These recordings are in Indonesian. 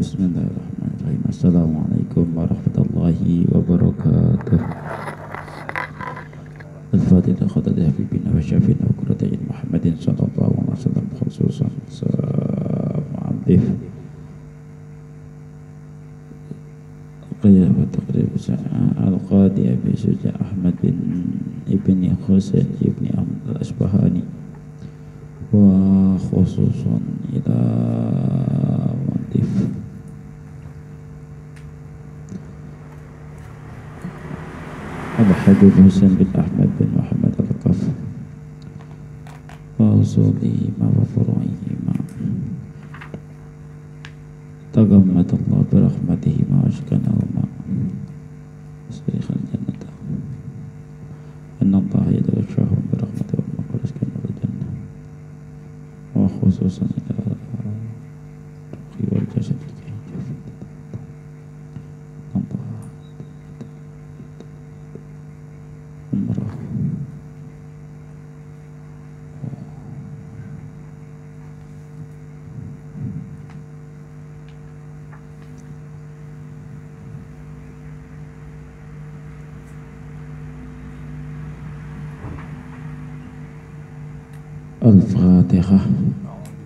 Bismillahirrahmanirrahim. Assalamualaikum warahmatullahi wabarakatuh. Al-Fatihah khotati habibina wa syafiina wa qurrati a'yun Muhammadin sallallahu alaihi wasallam khususan mu'addif qiyah wa taqrib al-qadi Abi Suja Ahmad bin Ibni Husain Ibni Ahmad al-Asbahani wa khususan ila mu'addif Al-Habib Husain bin Ahmad bin Muhammad Al-Qaf wa usulihima wa furu'ihima tagammadallahu birahmatihima wa ashkanahuma asrikhal jannata inna Allah yadawashahum birahmatihi wa maqaraskanahul jannah wa khususan ila ruhi wal jasad Al-Fatihah.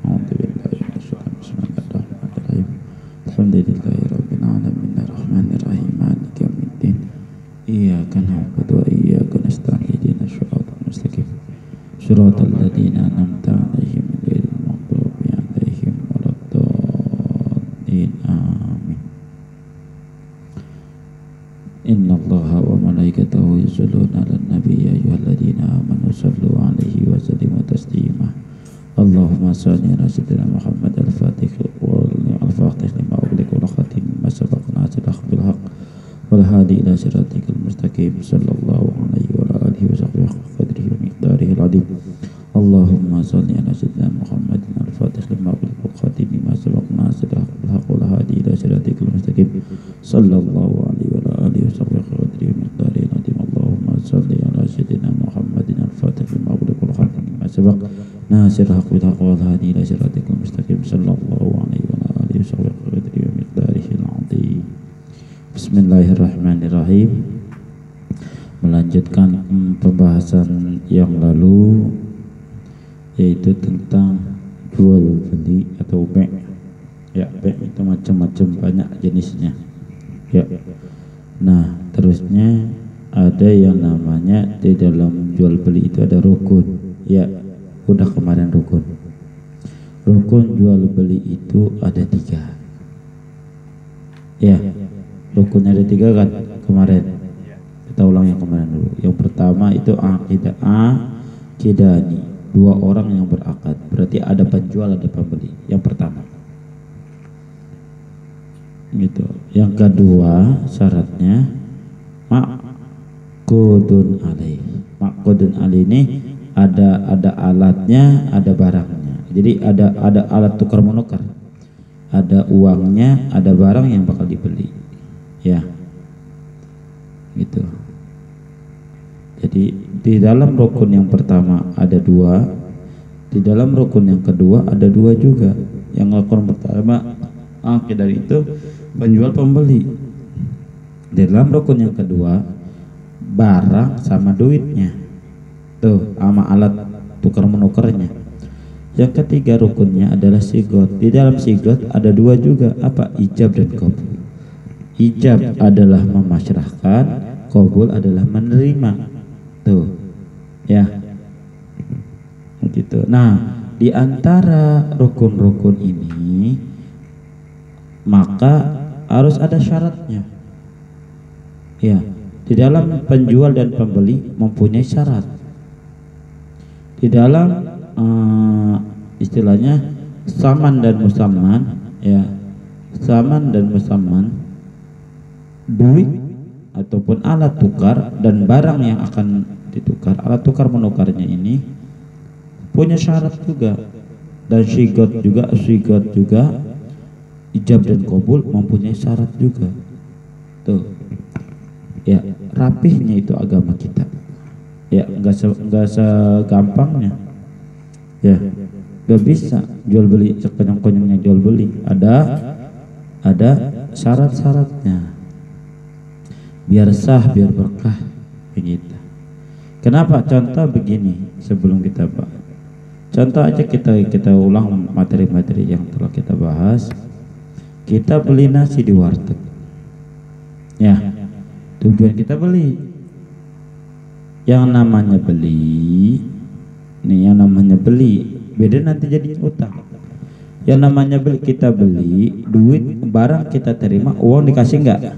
A'udzubillahi minasyaitonir rajim. Bismillahirrahmanirrahim. Alhamdulillahi rabbil alamin arrahmanir rahim maliki yaumiddin. Iyyaka na'budu wa iyyaka nasta'in ihdinas siratal mustaqim. Shiratal ladzina an'amta 'alaihim ghairil maghdubi 'alaihim waladdallin. Amin. Innallaha wa malaikatahu yusholluna 'alan nabi ya ayyuhalladzina amanu shallu 'alaihi wa sallimu taslima. Allahumma shalli 'ala sayyidina Muhammad al-Fatih al-Fatih lima ughliqa wal khatim lima sabaqa nasir bil haqq wal hadi ila siratikal mustaqim sallallahu alaihi wa alihi wa sahbihi qadrihi wa miqdarihi al-'azim. Allahumma shalli 'ala sayyidina Muhammad al-Fatih lima ughliqa wal khatim lima sabaqa nasir bil haqq wal hadi ila siratikal mustaqim sallallahu alaihi wa alihi wa sahbihi qadrihi wa miqdarihi al-'azim. Allahumma shalli 'ala sayyidina Muhammad al-Fatih lima ughliqa wal khatim lima sabaqa nasir haq bil haq wal hadi ila siratikal mustaqim sallallahu alaihi wa alihi wa qadri wa miqdarihi al-'azim. Bismillahirrahmanirrahim. Melanjutkan pembahasan yang lalu, yaitu tentang jual beli atau be'. Ya, be' itu macam-macam, banyak jenisnya. Ya. Nah, terusnya ada yang namanya di dalam jual beli itu ada rukun. Ya, udah kemarin rukun. Rukun jual beli itu ada 3. Ya, rukunnya ada 3 kan kemarin. Kita ulang yang kemarin dulu. Yang pertama itu aqidani, 2 orang yang berakad. Berarti ada penjual ada pembeli. Yang pertama. Gitu. Yang kedua syaratnya maqdun alaih. Maqdun alaih ini ada alatnya, ada barangnya. Jadi ada alat tukar menukar, ada uangnya, ada barang yang bakal dibeli, ya, gitu. Jadi di dalam rukun yang pertama ada 2, di dalam rukun yang kedua ada 2 juga. Yang rukun pertama dari itu penjual pembeli. Di dalam rukun yang kedua barang sama duitnya. Tuh, sama alat tukar menukarnya. Yang ketiga rukunnya adalah sigot. Di dalam sigot ada 2 juga, apa? Ijab dan qabul. Ijab adalah memasrahkan, qabul adalah menerima. Tuh, ya, gitu. Nah, di antara rukun-rukun ini maka harus ada syaratnya. Ya, di dalam penjual dan pembeli mempunyai syarat. Di dalam istilahnya saman dan musamman, ya, saman dan musamman, duit ataupun alat tukar dan barang yang akan ditukar, alat tukar menukarnya ini punya syarat juga. Dan sigot juga ijab dan qabul mempunyai syarat juga. Tuh, ya, rapihnya itu agama kita. Ya, enggak segampangnya. Ya, gak bisa jual beli sekonyong-konyongnya jual beli. ada syarat-syaratnya biar sah, biar berkah begitu. Kenapa? Contoh begini sebelum kita bahas. Contoh aja kita ulang materi-materi yang telah kita bahas. Kita beli nasi di warteg. Ya, tujuan kita beli. Yang namanya beli, nih yang namanya beli, beda nanti jadi utang. Yang namanya beli, kita beli, duit, barang kita terima, uang dikasih enggak?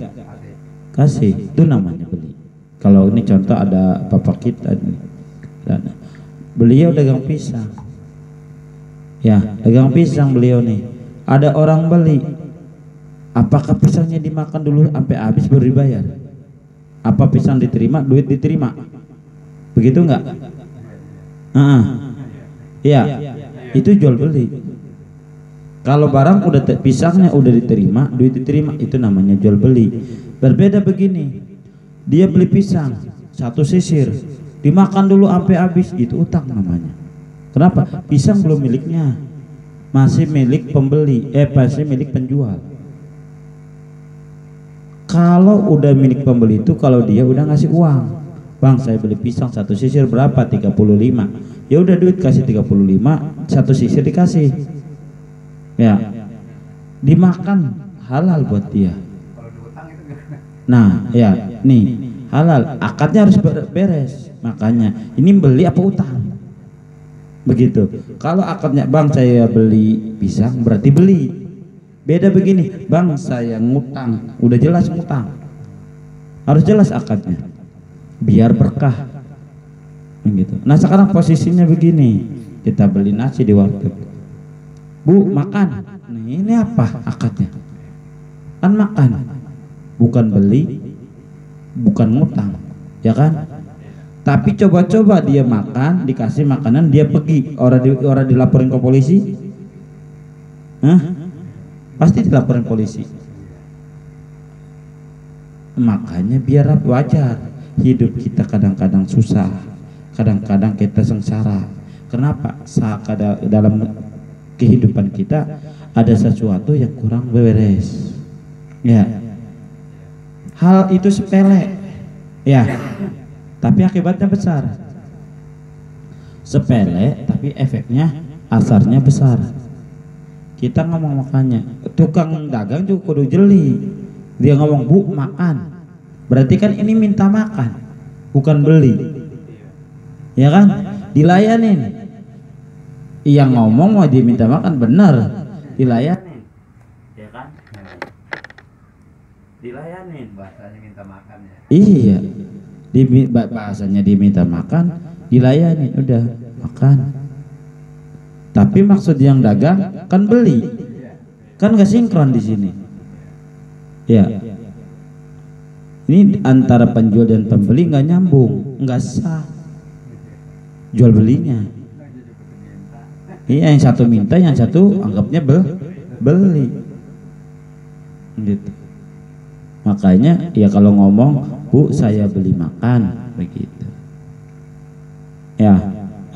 Kasih, itu namanya beli. Kalau ini contoh ada bapak kita nih, beliau dagang pisang. Ya, dagang pisang beliau nih. Ada orang beli, apakah pisangnya dimakan dulu sampai habis baru dibayar? Apa pisang diterima, duit diterima? Begitu enggak? Iya, itu jual beli. Kalau barang udah pisangnya udah diterima, duit diterima, itu namanya jual beli. Berbeda begini, dia beli pisang satu sisir, dimakan dulu sampai habis, itu utang namanya. Kenapa? Pisang belum miliknya, masih milik pembeli, masih milik penjual. Kalau udah milik pembeli itu, kalau dia udah ngasih uang, bang saya beli pisang satu sisir berapa? 35. Ya udah duit kasih 35, satu sisir dikasih. Ya, dimakan halal buat dia. Nah, ya, nih halal. Akadnya harus beres. Makanya ini beli apa utang? Begitu. Kalau akadnya bang saya beli pisang berarti beli. Beda begini, bang saya ngutang, udah jelas ngutang. Harus jelas akadnya. Biar berkah. Begitu. Nah sekarang posisinya begini, kita beli nasi di warteg. Bu makan, nih ini apa akadnya? Kan makan, bukan beli, bukan ngutang, ya kan? Tapi coba-coba dia makan, dikasih makanan, dia pergi, orang dilaporin ke polisi, pasti dilaporin polisi. Makanya biar wajar, hidup kita kadang-kadang susah, kadang-kadang kita sengsara. Kenapa? Dalam kehidupan kita ada sesuatu yang kurang beres. Ya, hal itu sepele, ya, tapi akibatnya besar. Sepele, tapi efeknya, asarnya besar. Kita ngomong makanya, tukang dagang juga kudu jeli. Dia ngomong bu makan, berarti kan ini minta makan, bukan beli, ya kan? Dilayanin. Yang ngomong mau diminta makan benar, dilayanin, ya kan? Dilayanin. Bahasanya minta makan ya. Iya, bahasanya diminta makan, dilayanin, udah makan. Tapi maksud yang dagang kan beli, kan nggak sinkron di sini. Ya, ini antara penjual dan pembeli nggak nyambung, nggak sah. Jual belinya. Iya, yang satu minta, yang satu anggapnya beli. Gitu. Makanya ya kalau ngomong, bu saya beli makan, begitu. Ya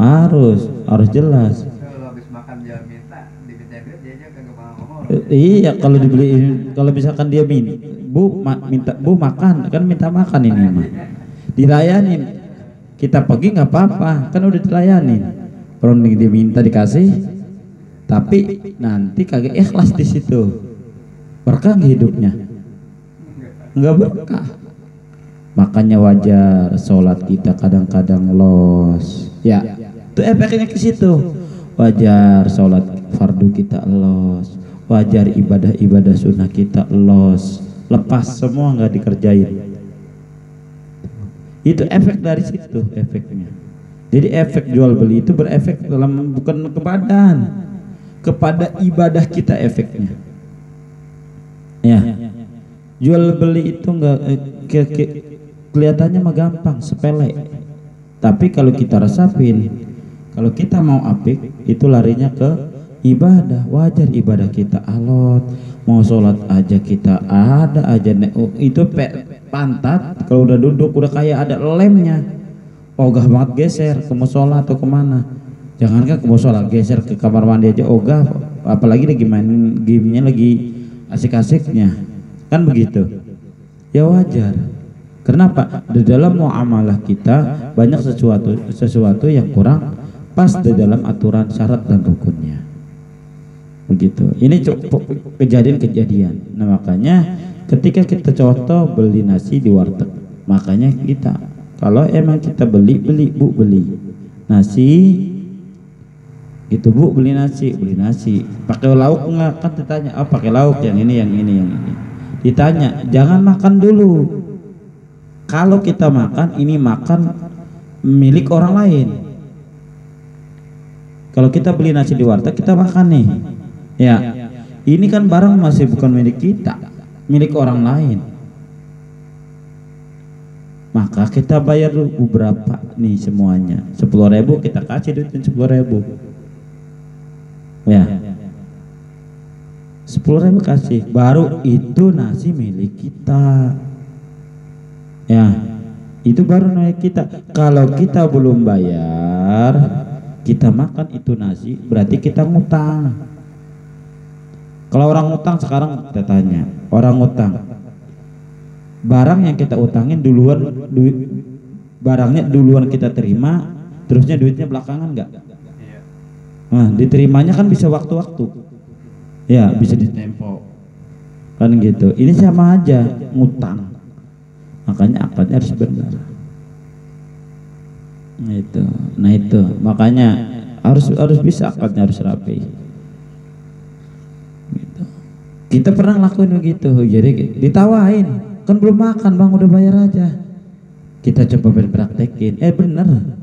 harus jelas. Kalau habis makan dia minta, diminta duit dia aja kagak mau ngomong. Iya, kalau dibeliin, kalau misalkan dia minta bu makan, kan minta makan ini mah. Dilayanin. Kita pergi nggak apa-apa, kan udah dilayanin. Orang dia minta dikasih, tapi nanti kagak ikhlas di situ, berkah hidupnya, nggak berkah. Makanya wajar sholat kita kadang-kadang los, ya, itu efeknya ke situ. Wajar sholat fardu kita los, wajar ibadah sunnah kita los, lepas semua nggak dikerjain. Itu efek dari situ efeknya. Jadi efek jual beli itu berefek dalam bukan ke badan, kepada ibadah kita efeknya. Ya, jual beli itu enggak kelihatannya mah gampang, sepele. Tapi kalau kita resapin, kalau kita mau apik, itu larinya ke ibadah. Wajar ibadah kita alot, mau sholat aja kita ada aja itu pantat kalau udah duduk udah kayak ada lemnya. Ogah banget geser ke musola atau kemana, jangankan ke musola, geser ke kamar mandi aja ogah, apalagi lagi main gamenya lagi asik-asiknya, kan begitu. Ya wajar. Kenapa? Di dalam muamalah kita banyak sesuatu yang kurang pas di dalam aturan syarat dan rukunnya. Begitu. Ini kejadian-kejadian. Nah, makanya ketika kita contoh beli nasi di warteg, makanya kita kalau emang kita beli nasi gitu, Bu, beli nasi pakai lauk enggak, kan ditanya, oh pakai lauk, yang ini ditanya, jangan makan dulu. Kalau kita makan, ini makan milik orang lain. Kalau kita beli nasi di warteg, kita makan nih, ya ini kan barang masih bukan milik kita, milik orang lain. Maka kita bayar dulu berapa nih semuanya, 10.000 kita kasih duitin 10.000, ya 10.000 kasih, baru itu nasi milik kita, ya itu baru milik kita. Kalau kita belum bayar, kita makan itu nasi, berarti kita ngutang. Kalau orang ngutang, sekarang kita tanya, orang ngutang, barang yang kita utangin duluan, barangnya duluan kita terima, terusnya duitnya belakangan enggak? Nah, diterimanya kan bisa waktu-waktu, ya bisa ditempo, kan gitu. Ini sama aja ngutang, makanya akadnya harus benar. Nah itu makanya harus bisa akadnya, harus rapi. Gitu. Kita pernah ngelakuin begitu, jadi ditawain, kan belum makan bang, udah bayar aja. Kita coba praktekin, bener,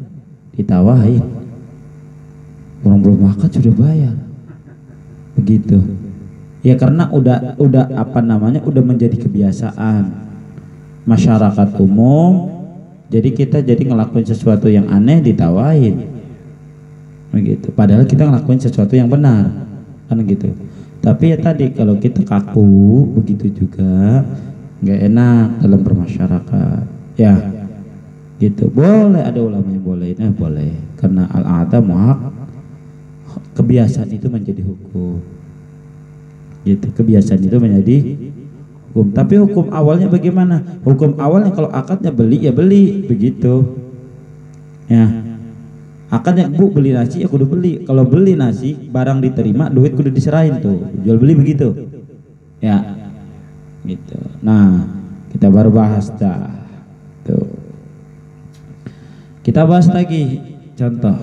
ditawain, orang belum makan sudah bayar, begitu. Ya karena udah apa namanya, udah menjadi kebiasaan masyarakat umum. Jadi kita ngelakuin sesuatu yang aneh ditawain, begitu. Padahal kita ngelakuin sesuatu yang benar, kan gitu. Tapi ya tadi kalau kita kaku begitu juga nggak enak dalam bermasyarakat, ya gitu. Boleh ada ulama yang bolehin, boleh, karena al-'ada muhaq, kebiasaan itu menjadi hukum, gitu. Kebiasaan itu menjadi hukum. Tapi hukum awalnya bagaimana? Hukum awalnya kalau akadnya beli ya beli, begitu. Ya. Akadnya, Bu beli nasi, aku udah beli. Kalau beli nasi, barang diterima, duit kudu diserahin tuh. Jual beli begitu. Ya. Gitu. Nah, kita baru bahas dah. Tuh. Kita bahas lagi contoh.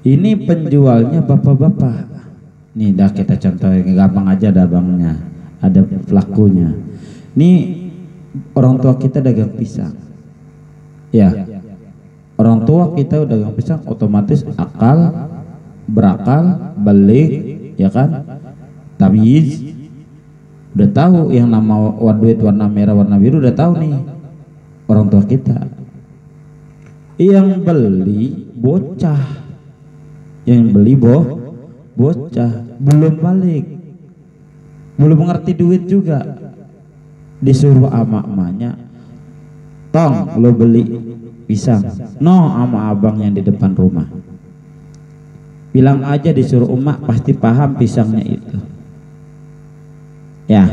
Ini penjualnya bapak-bapak. Nih dah kita contohin, gampang aja dah bangnya. Ada pelakunya. Nih orang tua kita dagang pisang, ya. Orang tua kita dagang pisang, otomatis berakal, balik, ya kan? Tamyiz, udah tahu yang nama duit warna merah, warna biru, udah tahu nih orang tua kita. Yang beli bocah, bocah belum balik, belum mengerti duit juga, disuruh ama emaknya, tong lo beli pisang, no ama abang yang di depan rumah, bilang aja disuruh emak, pasti paham pisangnya itu. Ya,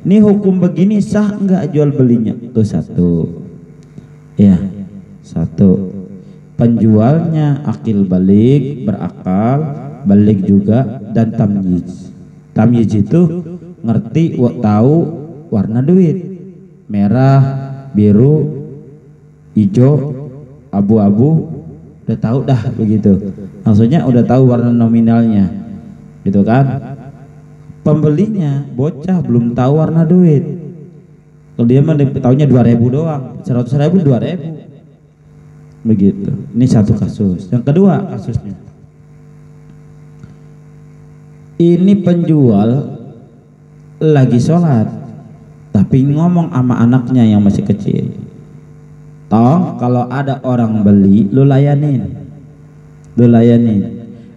ini hukum begini sah enggak jual belinya? Tuh satu, ya satu, penjualnya akil balik, berakal balik juga, dan tamyiz. Tamyiz itu ngerti, tahu warna duit, merah, biru, hijau, abu-abu, udah tahu dah begitu. Maksudnya udah tahu warna nominalnya, gitu kan? Pembelinya bocah belum tahu warna duit. Kalau dia mah tahunya 2.000 doang, 100.000 2.000, begitu. Ini satu kasus. Yang kedua kasusnya, ini penjual lagi sholat tapi ngomong sama anaknya yang masih kecil, toh kalau ada orang beli lu layanin.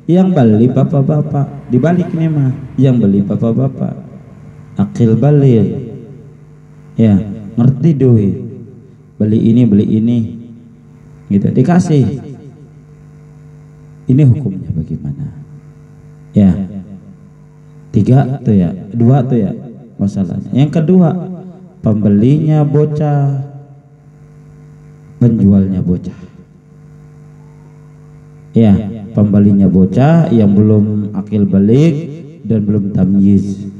Yang beli bapak-bapak, dibalik nih mah, yang beli bapak-bapak akil balik, ya ngerti duit, beli ini gitu, dikasih. Ini hukumnya bagaimana? Ya, Tiga tuh ya, dua tuh ya masalahnya. Yang kedua, pembelinya bocah, penjualnya bocah. Ya, pembelinya bocah yang belum akil balik dan belum tamyiz,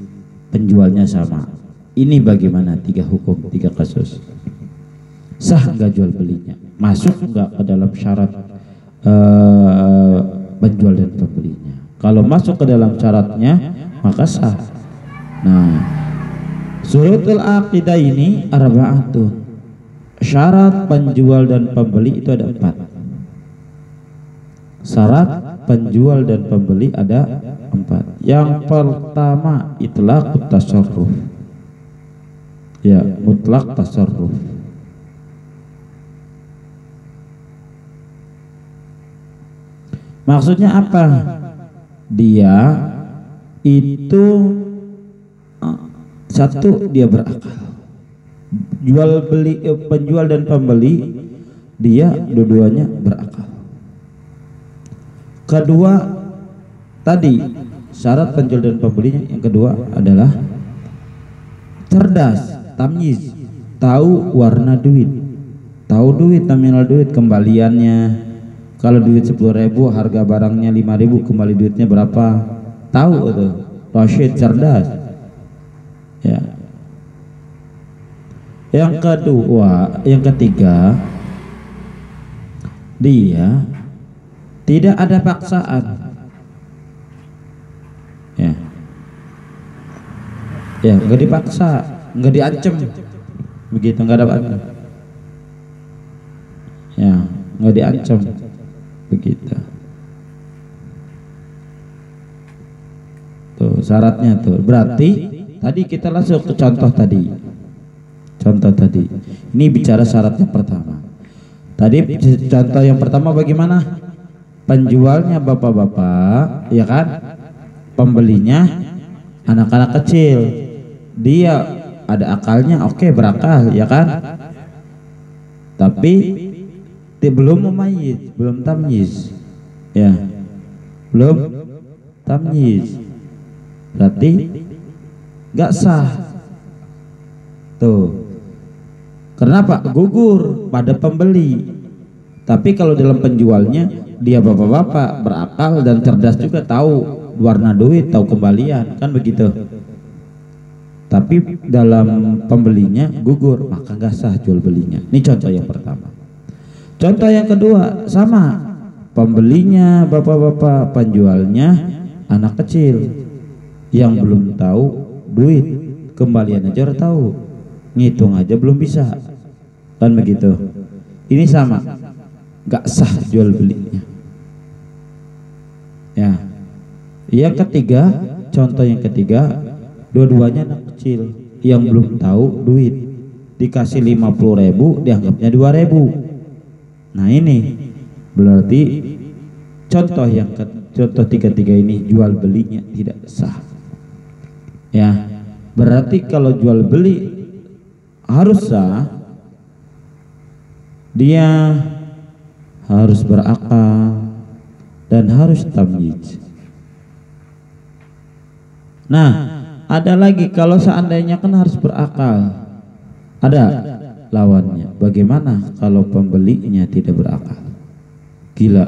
penjualnya sama. Ini bagaimana? Tiga hukum, tiga kasus. Sah enggak jual belinya? Masuk enggak ke dalam syarat penjual dan pembelinya? Kalau masuk ke dalam syaratnya maka sah. Nah, syurutul aqidah ini arba'atun. Syarat penjual dan pembeli itu ada 4. Syarat penjual dan pembeli ada 4. Yang pertama itlaqut tasarruf. Ya, mutlak tasarruf. Maksudnya apa? Dia itu satu, dia berakal. Jual beli penjual dan pembeli dia dua-duanya berakal. Kedua tadi syarat penjual dan pembelinya, yang kedua adalah cerdas, tamyiz, tahu warna duit, tahu duit, nominal duit, kembaliannya. Kalau duit 10.000 harga barangnya 5.000, kembali duitnya berapa? Tahu itu, rasyid, cerdas. Ya. Yang kedua, yang ketiga, dia tidak ada paksaan. Ya. Ya, enggak dipaksa, enggak diancam. Begitu, enggak ada apa. Ya, enggak diancam. Begitu. Tuh syaratnya tuh. Berarti tadi kita langsung ke contoh tadi. Contoh tadi. Ini bicara syarat yang pertama. Tadi contoh yang pertama bagaimana? Penjualnya bapak-bapak, ya kan? Pembelinya anak-anak kecil. Dia ada akalnya, oke, berakal, ya kan? Tapi belum memayyiz, belum tamyiz. Ya. Belum tamyiz. Berarti enggak sah. Tuh. Kenapa? Gugur pada pembeli. Tapi kalau dalam penjualnya dia bapak-bapak, berakal dan cerdas juga, tahu warna duit, tahu kembalian, kan begitu. Tapi dalam pembelinya gugur, maka enggak sah jual belinya. Ini contoh yang pertama. Contoh yang kedua sama, pembelinya bapak-bapak, penjualnya anak kecil yang belum tahu duit, kembalian aja udah tahu, ngitung aja belum bisa, kan begitu. Ini sama, nggak sah jual belinya. Ya, yang ketiga, contoh yang ketiga, dua-duanya anak kecil yang belum tahu duit, dikasih 50.000 dianggapnya 2.000. Nah ini berarti contoh yang contoh tiga-tiga ini jual belinya tidak sah. Ya, berarti kalau jual beli harus sah, dia harus berakal dan harus tamyiz. Nah, ada lagi kalau seandainya kan harus berakal, ada lawannya. Bagaimana kalau pembelinya tidak berakal? Gila.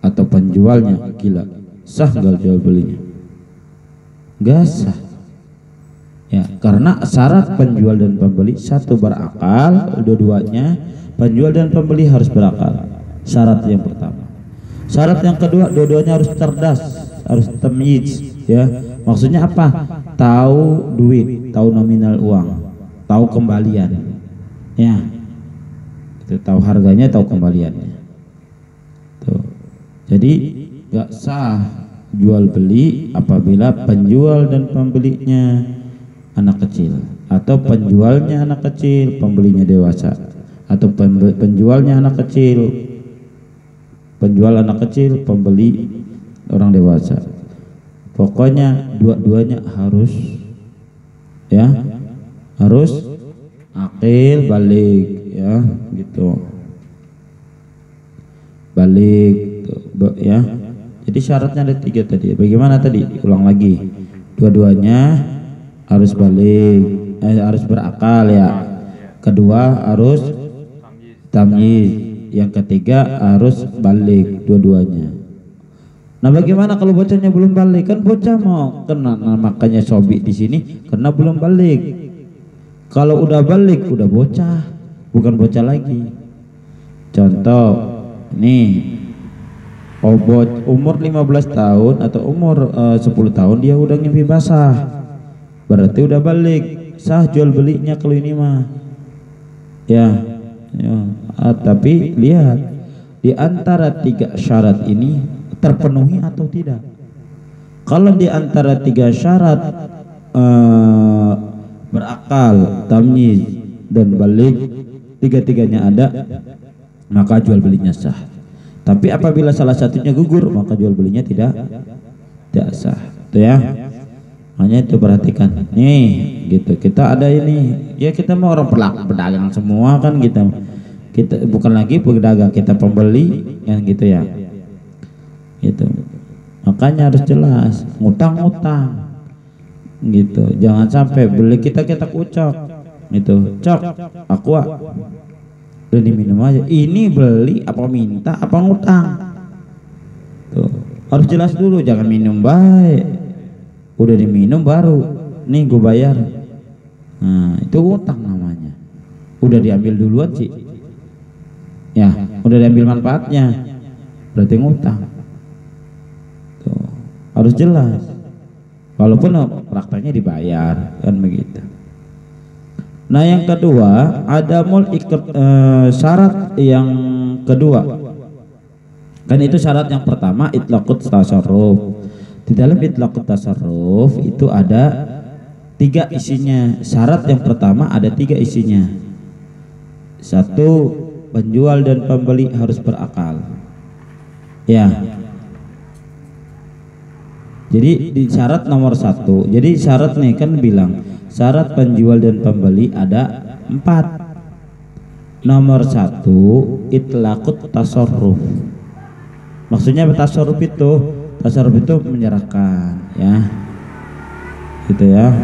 Atau penjualnya gila. Sah nggak jual belinya? Nggak sah. Ya, karena syarat penjual dan pembeli satu berakal, dua-duanya penjual dan pembeli harus berakal. Syarat yang pertama. Syarat yang kedua, dua-duanya harus cerdas, harus tamyiz, ya. Maksudnya apa? Tahu duit, tahu nominal uang, tahu kembalian. Ya, itu tahu harganya, tahu kembaliannya. Tuh. Jadi nggak sah jual beli apabila penjual dan pembelinya anak kecil, atau penjualnya anak kecil, pembelinya dewasa, atau penjualnya anak kecil, penjual anak kecil, pembeli orang dewasa. Pokoknya dua-duanya harus, ya, harus akil balik, ya, gitu, balik tuh, ya. Jadi Jadi syaratnya ada 3 tadi. Bagaimana tadi? Ulang lagi. Dua-duanya harus balik, harus berakal ya. Kedua harus tamyiz. Yang ketiga harus balik dua-duanya. Nah, bagaimana kalau bocahnya belum balik? Kan bocah mau kena, nah, makanya sobi di sini karena belum balik. Kalau udah balik udah bocah, bukan bocah lagi. Contoh, nih umur 15 tahun atau umur 10 tahun dia udah ngimpi basah, berarti udah balik, sah jual belinya kalau ini mah ya, tapi lihat di antara 3 syarat ini terpenuhi atau tidak. Kalau di antara 3 syarat berakal, tamyiz dan balik, 3-tiganya ada, maka jual belinya sah. Tapi apabila salah satunya gugur, maka jual belinya tidak sah. Itu ya. Hanya itu perhatikan. Nih, gitu. Kita ada ini. Ya kita mau orang pedagang semua kan kita. Kita bukan lagi pedagang, kita pembeli kan gitu ya. Gitu. Makanya harus jelas, ngutang-ngutang. Gitu. Jangan sampai beli kita ucok. Gitu. Cok, aqua. Udah diminum aja. Ini beli apa minta apa ngutang? Tuh, harus jelas dulu, jangan minum baik. Udah diminum baru, nih gue bayar. Nah, itu ngutang namanya. Udah diambil duluan sih. Ya, udah diambil manfaatnya. Berarti ngutang. Tuh, harus jelas. Walaupun prakteknya dibayar, kan begitu. Nah, yang kedua ada syarat yang kedua. Kan itu syarat yang pertama itlaqut tasarruf. Di dalam itlaqut tasarruf itu ada 3 isinya. Syarat yang pertama ada 3 isinya. 1, penjual dan pembeli harus berakal. Ya. Jadi di syarat nomor 1. Jadi syarat nih kan bilang syarat penjual dan pembeli ada 4. Nomor 1 itlaqut tasarruf. Maksudnya tasarruf itu menyerahkan ya. Gitu ya.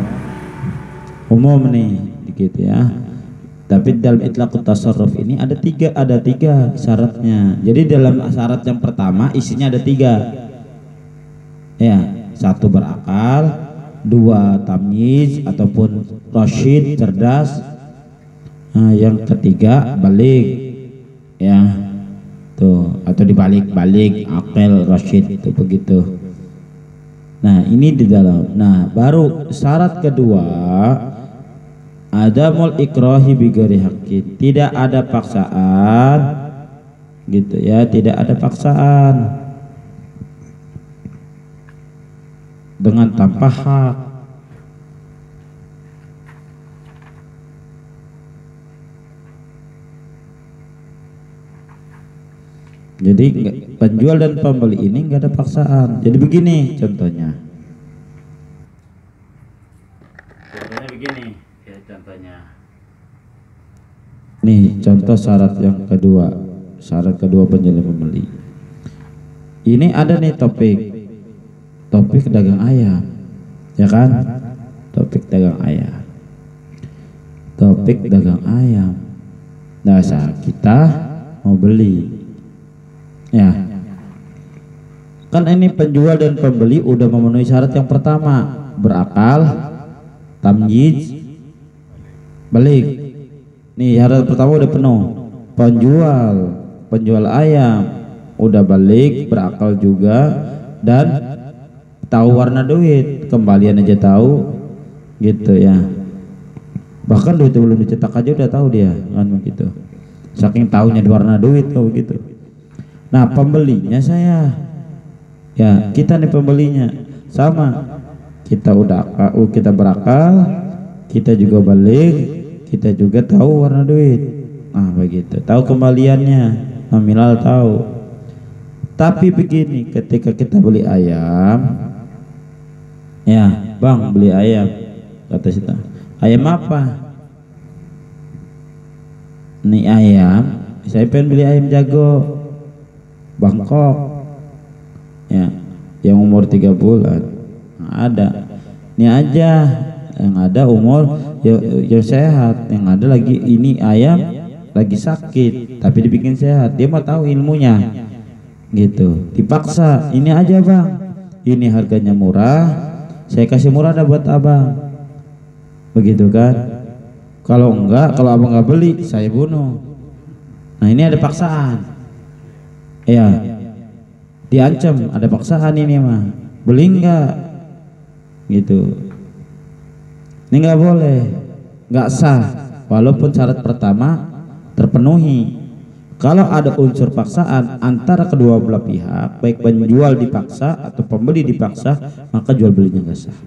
Umum nih gitu ya. Tapi dalam itlaqut tasarruf ini ada 3 syaratnya. Jadi dalam syarat yang pertama isinya ada 3. Ya, 1 berakal, 2 tamyiz ataupun rasyid cerdas, yang ketiga balik ya tuh, atau dibalik-balik akal rasyid itu begitu. Nah ini di dalam. Nah baru syarat kedua ada mul ikrahi bighairi haqqin, tidak ada paksaan gitu ya, tidak ada paksaan dengan tanpa hak. Jadi penjual dan pembeli ini nggak ada paksaan. Jadi begini contohnya. Contohnya begini ya contohnya. Nih contoh syarat yang kedua. Syarat kedua penjual dan pembeli. Ini ada nih topik dagang ayam, ya kan? Topik dagang ayam. Topik dagang ayam. Nah, saat kita mau beli, ya, kan ini penjual dan pembeli udah memenuhi syarat yang pertama, berakal, tamyiz, balik. Nih syarat pertama udah penuh. Penjual ayam udah balik, berakal juga, dan tahu warna duit, kembalian aja tahu gitu ya. Bahkan duit belum dicetak aja udah tahu dia kan begitu. Saking tahunya di warna duit kalau begitu. Nah, pembelinya saya. Ya, kita nih pembelinya sama. Kita berakal, kita juga balik, kita juga tahu warna duit. Nah, begitu. Tahu kembaliannya, nominal tahu. Tapi begini, ketika kita beli ayam, ya bang beli ayam, kata kita, ayam apa? Nih ayam, saya pengen beli ayam jago Bangkok. Ya, yang umur 3 bulan. Nah, ada. Ini aja yang ada umur yang sehat, yang ada lagi ini ayam lagi sakit tapi dibikin sehat, dia mau tahu ilmunya gitu, dipaksa. Ini aja bang, ini harganya murah, saya kasih murah dah buat abang, begitu kan. Kalau enggak, kalau abang nggak beli saya bunuh. Nah ini ada paksaan ya, diancam, ada paksaan ini mah, beli enggak gitu. Ini nggak boleh, nggak sah walaupun syarat pertama terpenuhi. Kalau ada unsur paksaan antara kedua belah pihak, baik penjual dipaksa atau pembeli dipaksa, maka jual belinya nggak sah.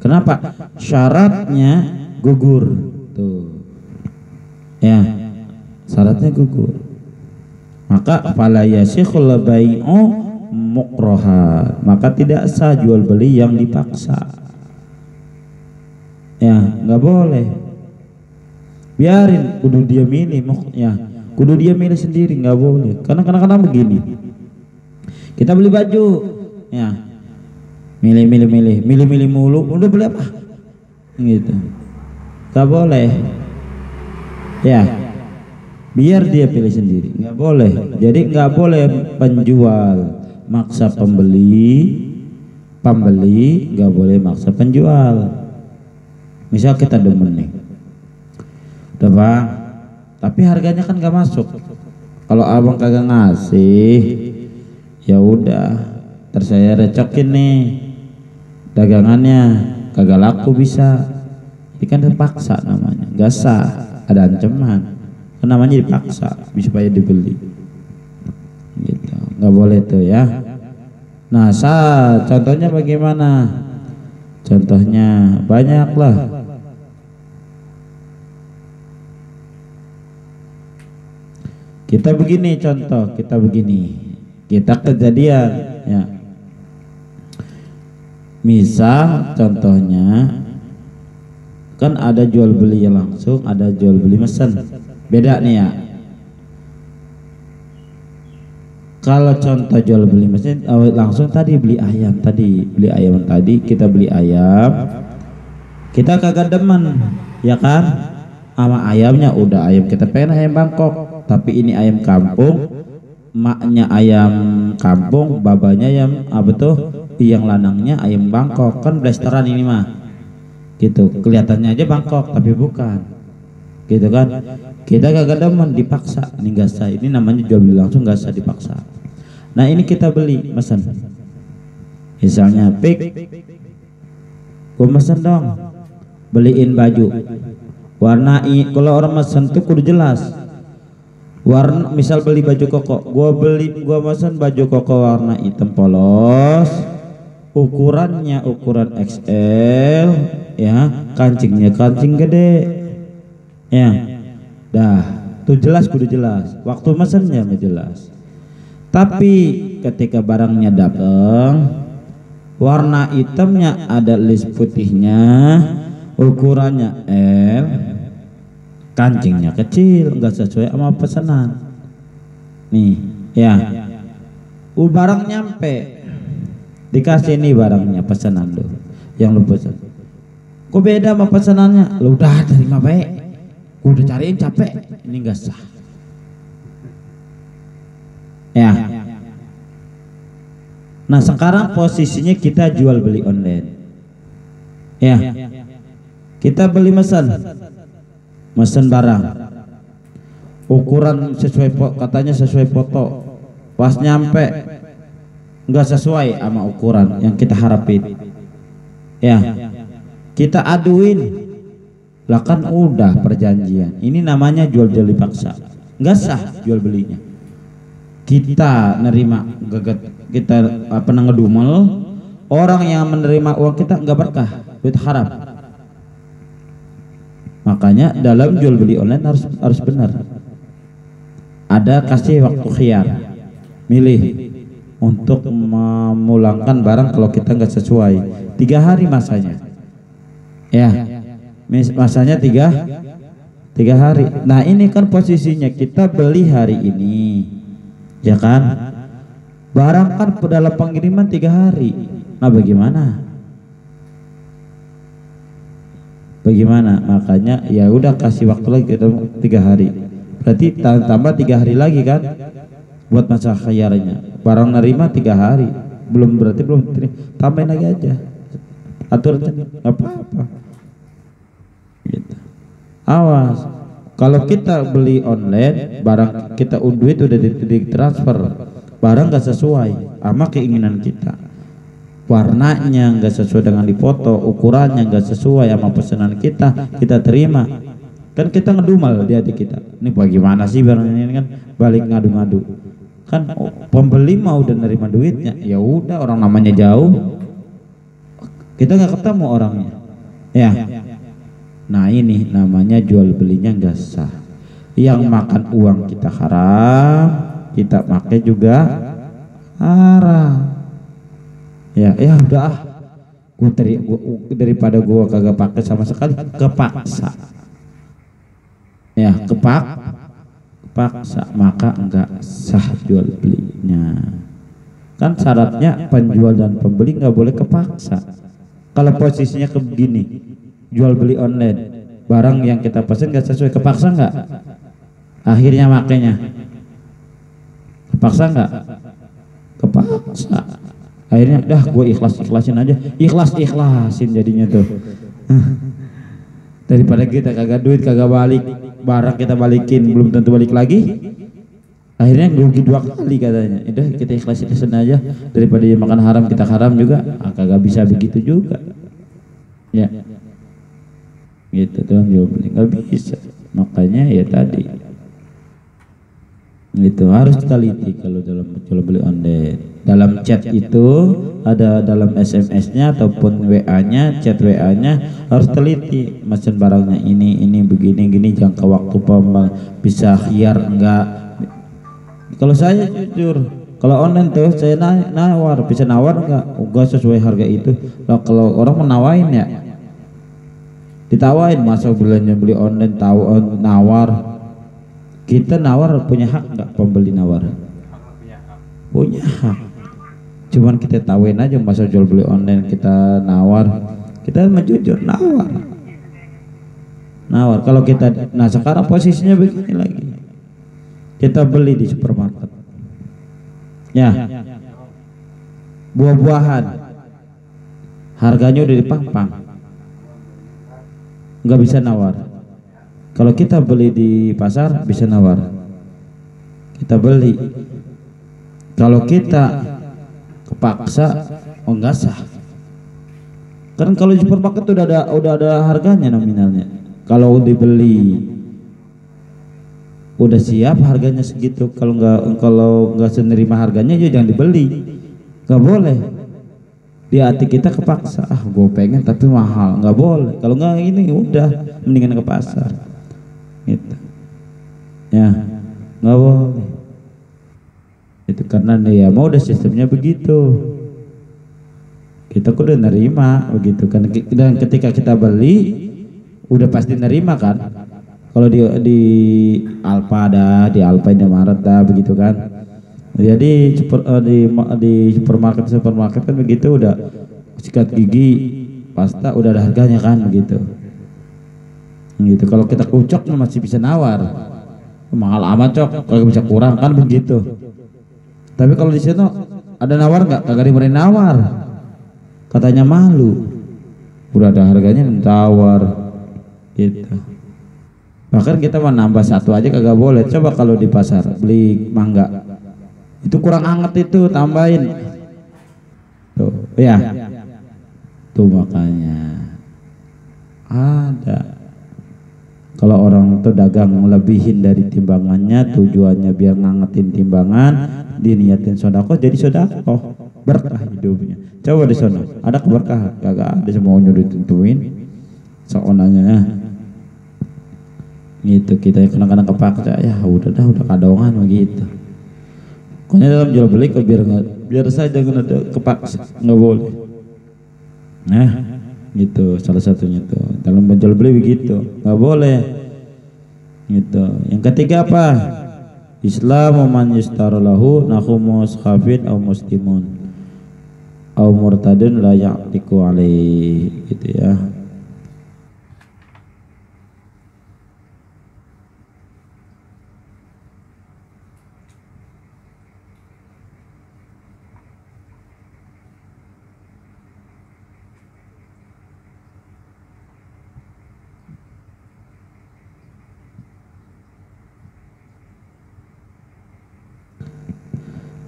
Kenapa? Syaratnya gugur tuh ya, syaratnya gugur. Maka fala yasikhul bai'u mukraha, maka tidak sah jual beli yang dipaksa ya, nggak boleh. Biarin, kudu dia milih ya, kudu dia milih sendiri, nggak boleh. Karena kadang-kadang begini, kita beli baju ya, milih mulu, udah beli apa gitu, nggak boleh ya, biar dia pilih sendiri, nggak boleh. Jadi nggak boleh penjual maksa pembeli nggak boleh maksa penjual. Misal kita demen nih, udah bang, tapi harganya kan gak masuk. Kalau abang kagak ngasih, ya udah, terus saya recokin nih dagangannya, kagak laku bisa. Ini kan terpaksa namanya, gak sah, ada ancaman. Kan namanya dipaksa, supaya dibeli. Gitu, nggak boleh tuh ya. Nah, sah, contohnya bagaimana? Contohnya banyak lah. Kita begini contoh, kita kejadian ya. Misal contohnya kan ada jual beli yang langsung, ada jual beli mesen. Beda nih ya. Kalau contoh jual beli mesen langsung tadi beli ayam tadi, kita beli ayam, kita kagak demen ya kan sama ayamnya. Udah ayam kita pengen ayam Bangkok, tapi ini ayam kampung, maknya ayam kampung, babanya yang apa tuh, yang lanangnya ayam Bangkok. Kan blasteran ini mah gitu, kelihatannya aja Bangkok tapi bukan gitu kan. Kita kagak demen, dipaksa, ini gak sah. Ini namanya jual beli langsung, gak sah dipaksa. Nah ini kita beli mesen, misalnya Pik, gue mesen dong beliin baju warna kalau orang mesen tuh kudu jelas warna. Misal beli baju koko, gua mesen baju koko warna hitam polos, ukurannya ukuran XL ya, kancingnya kancing gede ya, dah tuh jelas, kudu jelas, waktu mesennya jelas. Tapi ketika barangnya datang, warna hitamnya ada list putihnya, ukurannya L, kancingnya kecil, enggak sesuai sama pesanan nih ya. Barang nyampe, dikasih nih barangnya, pesanan lu yang lu pesan, kok beda sama pesanannya? Lu udah terima baik, gua udah cariin capek, ini enggak sah ya. Nah sekarang posisinya kita jual beli online ya, kita beli mesen barang, ukuran sesuai, katanya sesuai foto, pas nyampe nggak sesuai sama ukuran yang kita harapin ya, kita aduin lah, kan udah perjanjian. Ini namanya jual beli paksa, nggak sah jual belinya. Kita nerima kita ngedumel, orang yang menerima uang kita nggak berkah, duit haram. Makanya dalam jual beli online harus benar. Ada kasih waktu khiyar, milih untuk memulangkan barang kalau kita nggak sesuai. 3 hari masanya ya, masanya 3 hari. Nah ini kan posisinya kita beli hari ini ya kan, Barang kan dalam pengiriman 3 hari. Nah bagaimana? Bagaimana? Makanya ya udah kasih waktu lagi kita 3 hari. Berarti tambah 3 hari lagi kan buat masa khayarnya. Barang nerima 3 hari. Berarti belum tambahin lagi aja. Atur nggak apa-apa. Gitu. Awas. Kalau kita beli online, barang kita duit udah ditransfer, barang nggak sesuai sama keinginan kita, warnanya nggak sesuai dengan dipoto, ukurannya nggak sesuai sama pesanan kita terima, kan kita ngedumal di hati kita. Ini bagaimana sih barang ini kan, balik ngadu-ngadu. Kan pembeli mau udah nerima duitnya, ya udah orang namanya jauh, kita nggak ketemu orangnya, ya. Nah ini namanya jual belinya nggak sah. Yang makan uang kita haram, kita pakai juga haram. Ya udah, daripada gua kagak pakai sama sekali, kepaksa. Ya kepaksa, maka enggak sah jual belinya. Kan syaratnya penjual dan pembeli nggak boleh kepaksa. Kalau posisinya begini, jual beli online, barang yang kita pesan nggak sesuai, kepaksa nggak? Akhirnya makainya kepaksa nggak? Kepaksa. Akhirnya dah gue ikhlasin aja, ikhlasin jadinya tuh. Daripada kita kagak duit, kagak balik, barang kita balikin belum tentu balik lagi, akhirnya rugi 2 kali katanya. Udah kita ikhlasin aja, daripada dia makan haram kita haram juga. Kagak bisa begitu juga, ya. Gitu dalam jual beli nggak bisa. Makanya ya tadi itu harus teliti kalau dalam jual beli online. Dalam chat itu ada, dalam SMS-nya ataupun WA-nya, chat WA-nya harus teliti. Mesen barangnya ini begini gini, jangka waktu bisa khiyar enggak. Kalau saya jujur, kalau online tuh saya nawar, bisa nawar enggak sesuai harga itu. Kalau orang menawain ya ditawain, masa belanja beli online nawar. Kita nawar punya hak nggak? Pembeli nawar punya hak, cuman kita tawain aja. Masa jual beli online kita nawar, kita jujur nawar. Kalau kita, nah sekarang posisinya begini lagi, kita beli di supermarket ya, buah-buahan harganya udah dipampang, nggak bisa nawar. Kalau kita beli di pasar bisa nawar, kita beli. Kalau kita kepaksa, nggak sah. Karena kalau di supermarket udah ada harganya nominalnya. Kalau dibeli udah siap harganya segitu. Kalau nggak senerima harganya ya jangan dibeli, nggak boleh. Di hati kita kepaksa, gue pengen tapi mahal, nggak boleh. Kalau nggak ini udah mendingan ke pasar gitu ya, nggak boleh itu. Karena ya mau udah sistemnya begitu, kita udah nerima begitu kan. Dan ketika kita beli udah pasti nerima kan. Kalau di Alfa ada, di Alfa Indomaret dah begitu kan. Jadi di supermarket kan begitu, udah sikat gigi, pasta udah ada harganya kan begitu. Gitu. Kalau kita kucok masih bisa nawar, mahal amat cok, kalau bisa kurang kan begitu. Tapi kalau di situ ada nawar nggak? Kagak diberi nawar, katanya malu. Udah ada harganya tawar gitu. Bahkan kita mau nambah satu aja kagak boleh. Coba kalau di pasar beli mangga, itu kurang anget itu tambahin tuh ya, tuh makanya ada. Kalau orang tuh dagang lebihin dari timbangannya, tujuannya biar ngangetin timbangan, diniatin sodako, jadi sodako berkah hidupnya. Coba di sana ada keberkahan? Kagak ada, semua ditentuin seonanya gitu. Kita kadang-kadang kepaksa, ya udah kadongan begitu. Pokoknya dalam jual beli biar saja jangan ada kepaksa, nggak boleh. Nah gitu salah satunya tuh dalam menjual beli begitu, nggak boleh gitu. Yang ketiga apa? Islamu man yustar lahu nahu mushafin aw muslimun aw murtadun la ya'tiku alaih, gitu ya.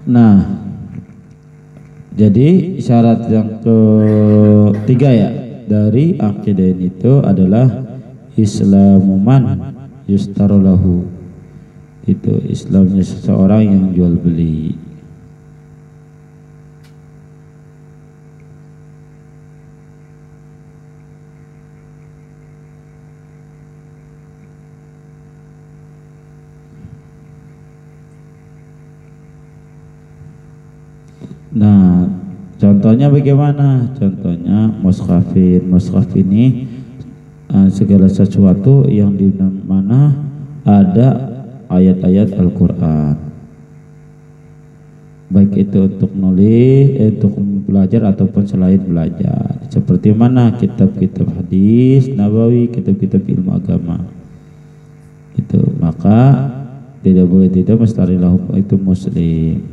Nah, jadi syarat yang ketiga ya dari akidah itu adalah Islamu man yustaru lahu, itu Islamnya seseorang yang jual beli. Nah, contohnya bagaimana? Contohnya mushafin. Mushaf ini segala sesuatu yang di mana ada ayat-ayat Al-Quran, baik itu untuk nulis, untuk belajar ataupun selain belajar. Seperti mana kitab-kitab hadis nabawi, kitab-kitab ilmu agama. Itu maka tidak boleh tidak mustarilah itu muslim.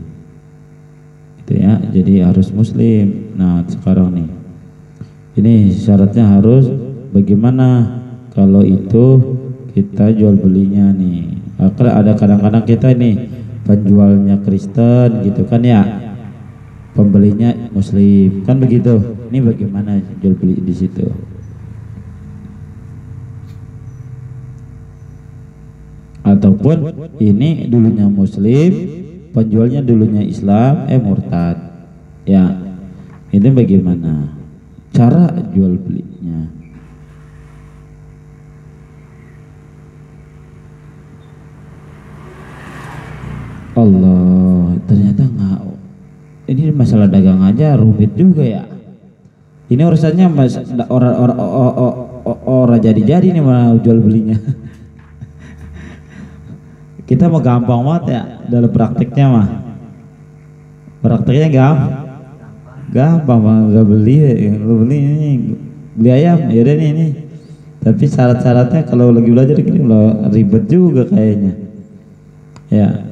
Ya, jadi harus muslim. Nah sekarang nih ini syaratnya harus bagaimana kalau itu kita jual belinya nih. Ada kadang-kadang kita nih penjualnya Kristen gitu kan ya, pembelinya muslim kan begitu. Ini bagaimana jual beli di situ? Ataupun ini dulunya muslim, penjualnya dulunya Islam, murtad, ya itu bagaimana cara jual belinya? Allah, ternyata nggak, ini masalah dagang aja rumit juga ya. Ini urusannya orang jadi nih mau jual belinya. Kita mau gampang banget ya dalam prakteknya mah. Prakteknya gampang bang, gak beli, lu beli ini, beli ayam, yaudah nih ini. Tapi syarat-syaratnya kalau lagi belajar gini lo ribet juga kayaknya. Ya.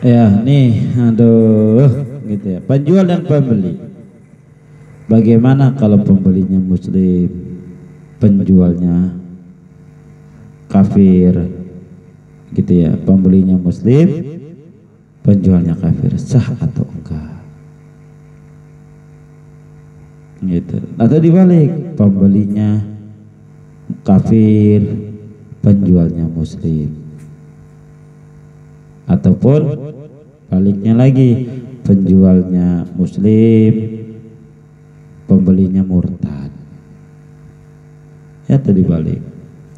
Ya, nih, aduh, gitu ya. Penjual dan pembeli. Bagaimana kalau pembelinya muslim, penjualnya kafir, gitu ya. Pembelinya muslim, penjualnya kafir, sah atau enggak? Gitu. Atau dibalik, pembelinya kafir, penjualnya muslim. Ataupun baliknya lagi, penjualnya muslim, pembelinya murtad. Ya tadi balik.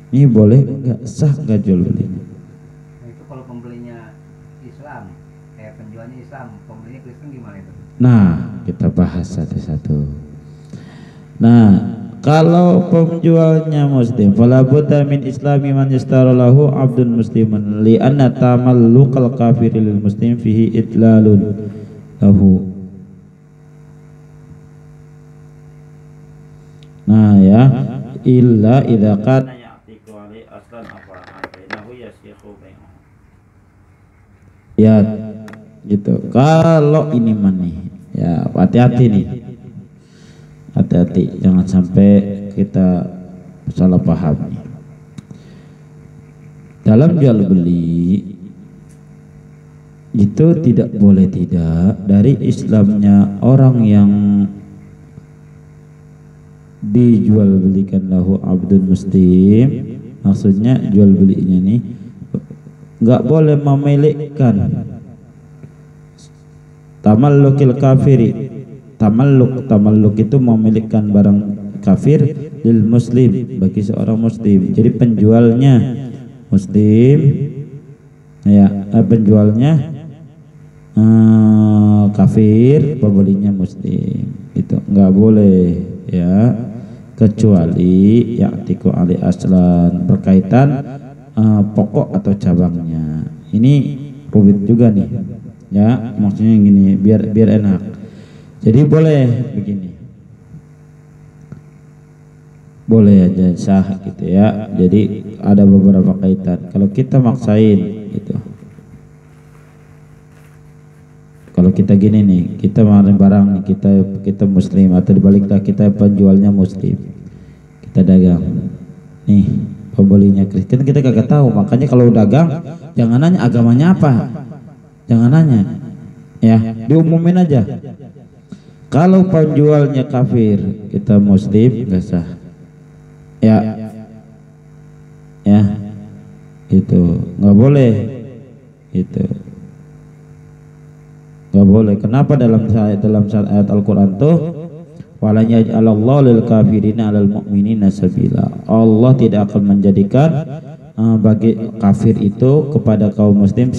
Ini boleh enggak, sah enggak jual belinya? Nah, itu kalau pembelinya Islam, penjualnya Islam, pembelinya Kristen gimana itu? Nah, kita bahas satu-satu. Nah, kalau penjualnya muslim, fala budda min islami man yastara lahu abdun musliman li anna tamallukal kafiri lil muslim fihi idlalun lahu. Nah ya, illa idza kana ya'tiqu alai aslan afa bainahu yasyikhu bainahu. Ya, gitu. Kalau ini mani, ya hati-hati nih. Hati-hati, jangan sampai kita salah paham nih. Dalam jual beli itu tidak boleh tidak dari Islamnya orang yang dijual belikan lahu abdun muslim, maksudnya jual belinya nih nggak boleh memilikkan tamallukil kafiri. Tamalluk itu memilikkan barang kafir lil muslim, bagi seorang muslim. Jadi penjualnya muslim, ya penjualnya kafir, pembelinya muslim. Itu nggak boleh ya, kecuali ya'tiku ali aslan, berkaitan pokok atau cabangnya. Ini rumit juga nih ya, maksudnya gini biar enak. Jadi boleh begini, boleh aja sah gitu ya. Jadi ada beberapa kaitan. Kalau kita maksain gitu, kalau kita gini nih, kita ngeluarin barang nih, kita muslim, atau dibaliklah kita penjualnya muslim, kita dagang nih, pembelinya Kristen, kita kagak tahu. Makanya kalau dagang jangan nanya agamanya apa, jangan nanya ya, diumumin aja. Kalau penjualnya kafir, kita muslim, nggak sah ya, ya itu nggak boleh, itu nggak boleh. Kenapa? Dalam ayat Al-Quran tuh, wala yaj'alallahu lil kafirina 'alal mu'minina sabila. Allah tidak akan menjadikan bagi kafir itu kepada kaum muslim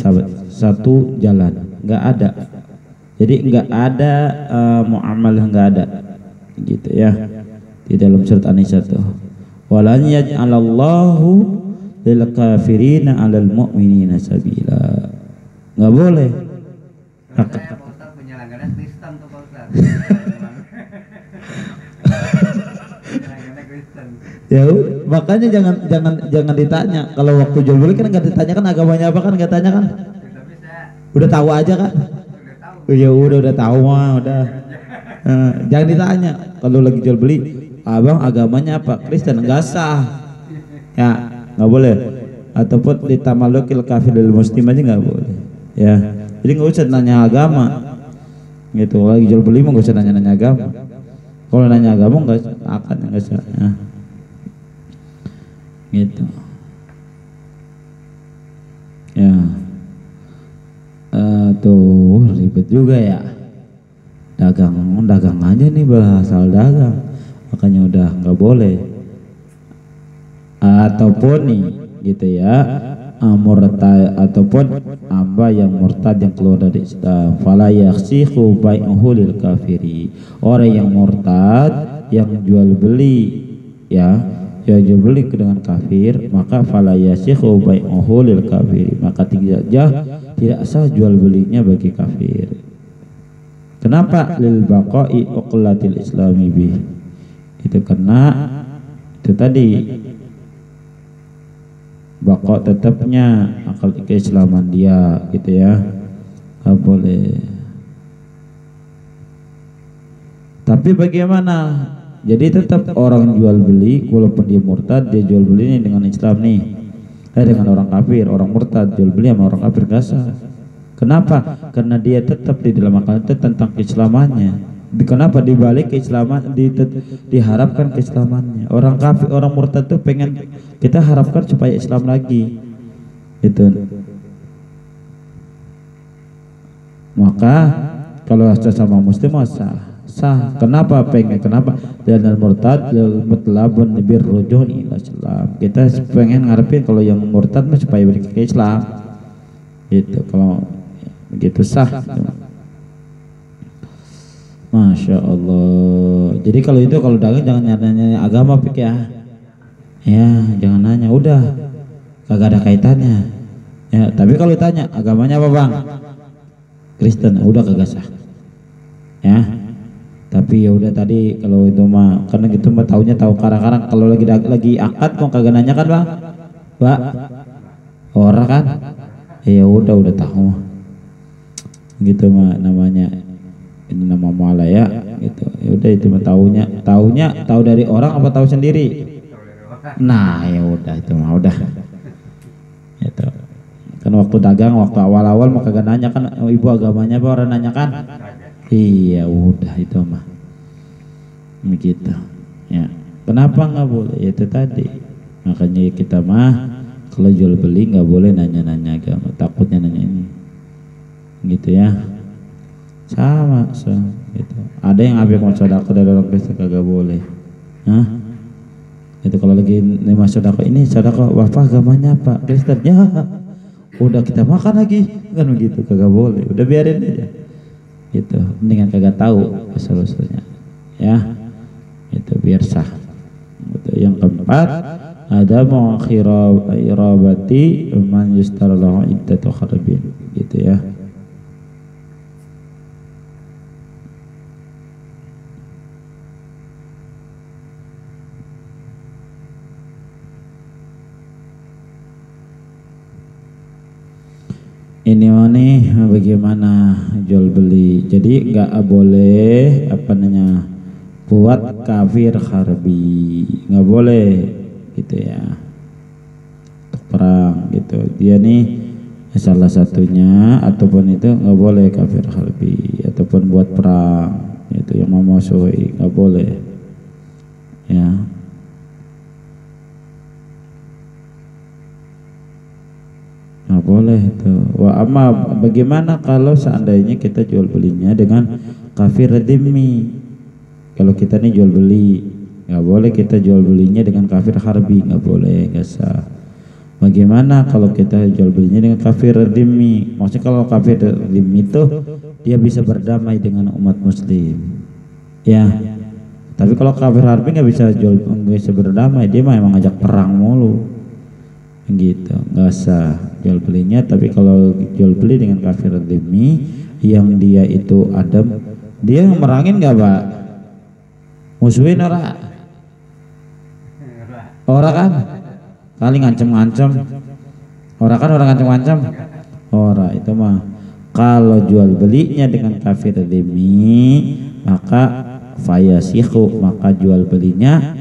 satu jalan, nggak ada. Jadi nggak ada muamalah, nggak ada gitu ya. Di dalam surat An-Nisa tuh, wala yaj'alallahu lil kafirina 'alal mu'minina sabila, nggak boleh. Saya Pak Ustaz punya langganan Kristen tuh Pak Ustaz. Langganan Kristen. Ya, makanya jangan ditanya. Kalau waktu jual beli kan nggak ditanya kan agamanya apa, kan nggak tanya kan. Tapi saya Udah tahu aja kan. udah tahu. Ya udah tahu mah udah. Jangan ditanya. Kalau lagi jual beli, abang agamanya apa? Kristen, nggak sah. Ya nggak boleh. Ataupun ditamalukil kafir dari muslim aja nggak boleh. Ya. Jadi nggak usah nanya agama. Gitu. Lagi jual beli mah nggak usah nanya agama. Kalau nanya agama nggak akan, nggak usah. Ya. Gitu ya. Tuh ribet juga ya, dagang aja nih, bahasa dagang, makanya udah nggak boleh. Ataupun nih gitu ya, murtad ataupun hamba yang murtad, yang keluar dari Islam, fala yakhsihu bai'uhu lil kafiri. Orang yang murtad yang jual beli ya, jual beli dengan kafir, maka fala yasikhu bai'uhu lil kafir, maka tidak sah jual belinya bagi kafir. Kenapa? Lil baqa'i uqlatil islami bih. Itu karena itu tadi, baqa tetapnya akal keislaman dia gitu ya. Nggak boleh. Tapi bagaimana? Jadi tetap orang jual beli, walaupun dia murtad, dia jual belinya dengan Islam nih, dengan orang kafir. Orang murtad jual beli sama orang kafir gak sah. Kenapa? Karena dia tetap di dalam akal itu tentang keislamannya. Kenapa? Dibalik keislaman, diharapkan keislamannya. Orang kafir, orang murtad itu pengen kita harapkan supaya Islam lagi. Itu. Maka kalau sesama muslim sah. Kenapa pengen? Kenapa? Dan murtad mutlabun birrujuh ila Islam. Kita pengen ngarepin kalau yang murtad mah supaya balik ke Islam. Gitu. Kalau begitu sah. Masya Allah. Jadi kalau itu, kalau dagang jangan nanya agama pik ya. Ya, jangan nanya. Udah, kagak ada kaitannya. Ya, tapi kalau ditanya agamanya apa bang? Kristen. Udah kagak sah. Ya. Tapi ya udah tadi kalau itu mah, karena gitu mah taunya tahu karang-karang. Kalau lagi akad kok kagak nanya kan bang? Pak, orang kan? Ya udah tahu. Gitu mah namanya, ini nama malah ya. Gitu. Ya udah itu mah tahu dari orang apa tahu sendiri? Nah ya udah itu mah udah. Itu kan waktu dagang, waktu awal-awal mah kagak nanya kan, oh, ibu agamanya apa, orang nanya kan? Iya udah itu mah begitu ya. Kenapa nggak boleh? Itu tadi, makanya kita mah kalau jual beli nggak boleh nanya-nanya agama, takutnya nanya ini gitu ya. Sama gitu. Ada yang ambil sedekah dari orang Kristen kagak boleh. Hah? Itu kalau lagi nerima sedekah, ini sedekah bapak agamanya apa? Kristen ya. udah kita makan lagi kan begitu, kagak boleh, udah biarin aja gitu, mendingan kagak tahu asal usulnya ya, itu biar sah gitu. Yang keempat ada muakhirabati man yustarallahu iddatu kharbin gitu ya. Ini nih bagaimana jual beli, jadi nggak boleh apa namanya buat kafir harbi, nggak boleh gitu ya, untuk perang gitu. Dia nih salah satunya, ataupun itu nggak boleh kafir harbi ataupun buat perang itu yang memusuhi, nggak boleh ya. Nggak boleh itu. Wah, amma bagaimana kalau seandainya kita jual belinya dengan kafir dhimmi? Kalau kita nih jual beli, nggak boleh kita jual belinya dengan kafir harbi, nggak boleh, nggak sah. Bagaimana kalau kita jual belinya dengan kafir dhimmi? Maksudnya kalau kafir dhimmi itu dia bisa berdamai dengan umat muslim, ya. Tapi kalau kafir harbi nggak bisa berdamai, dia mah emang ngajak perang mulu. Gitu, nggak sah jual belinya. Tapi kalau jual beli dengan kafir dhimmi yang dia itu adam, dia merangin nggak pak? Musuhin ora kan? Kali ngancem-ngancem ora kan, orang ngancem-ngancem ora, itu mah. Kalau jual belinya dengan kafir dhimmi maka fayasihu, maka jual belinya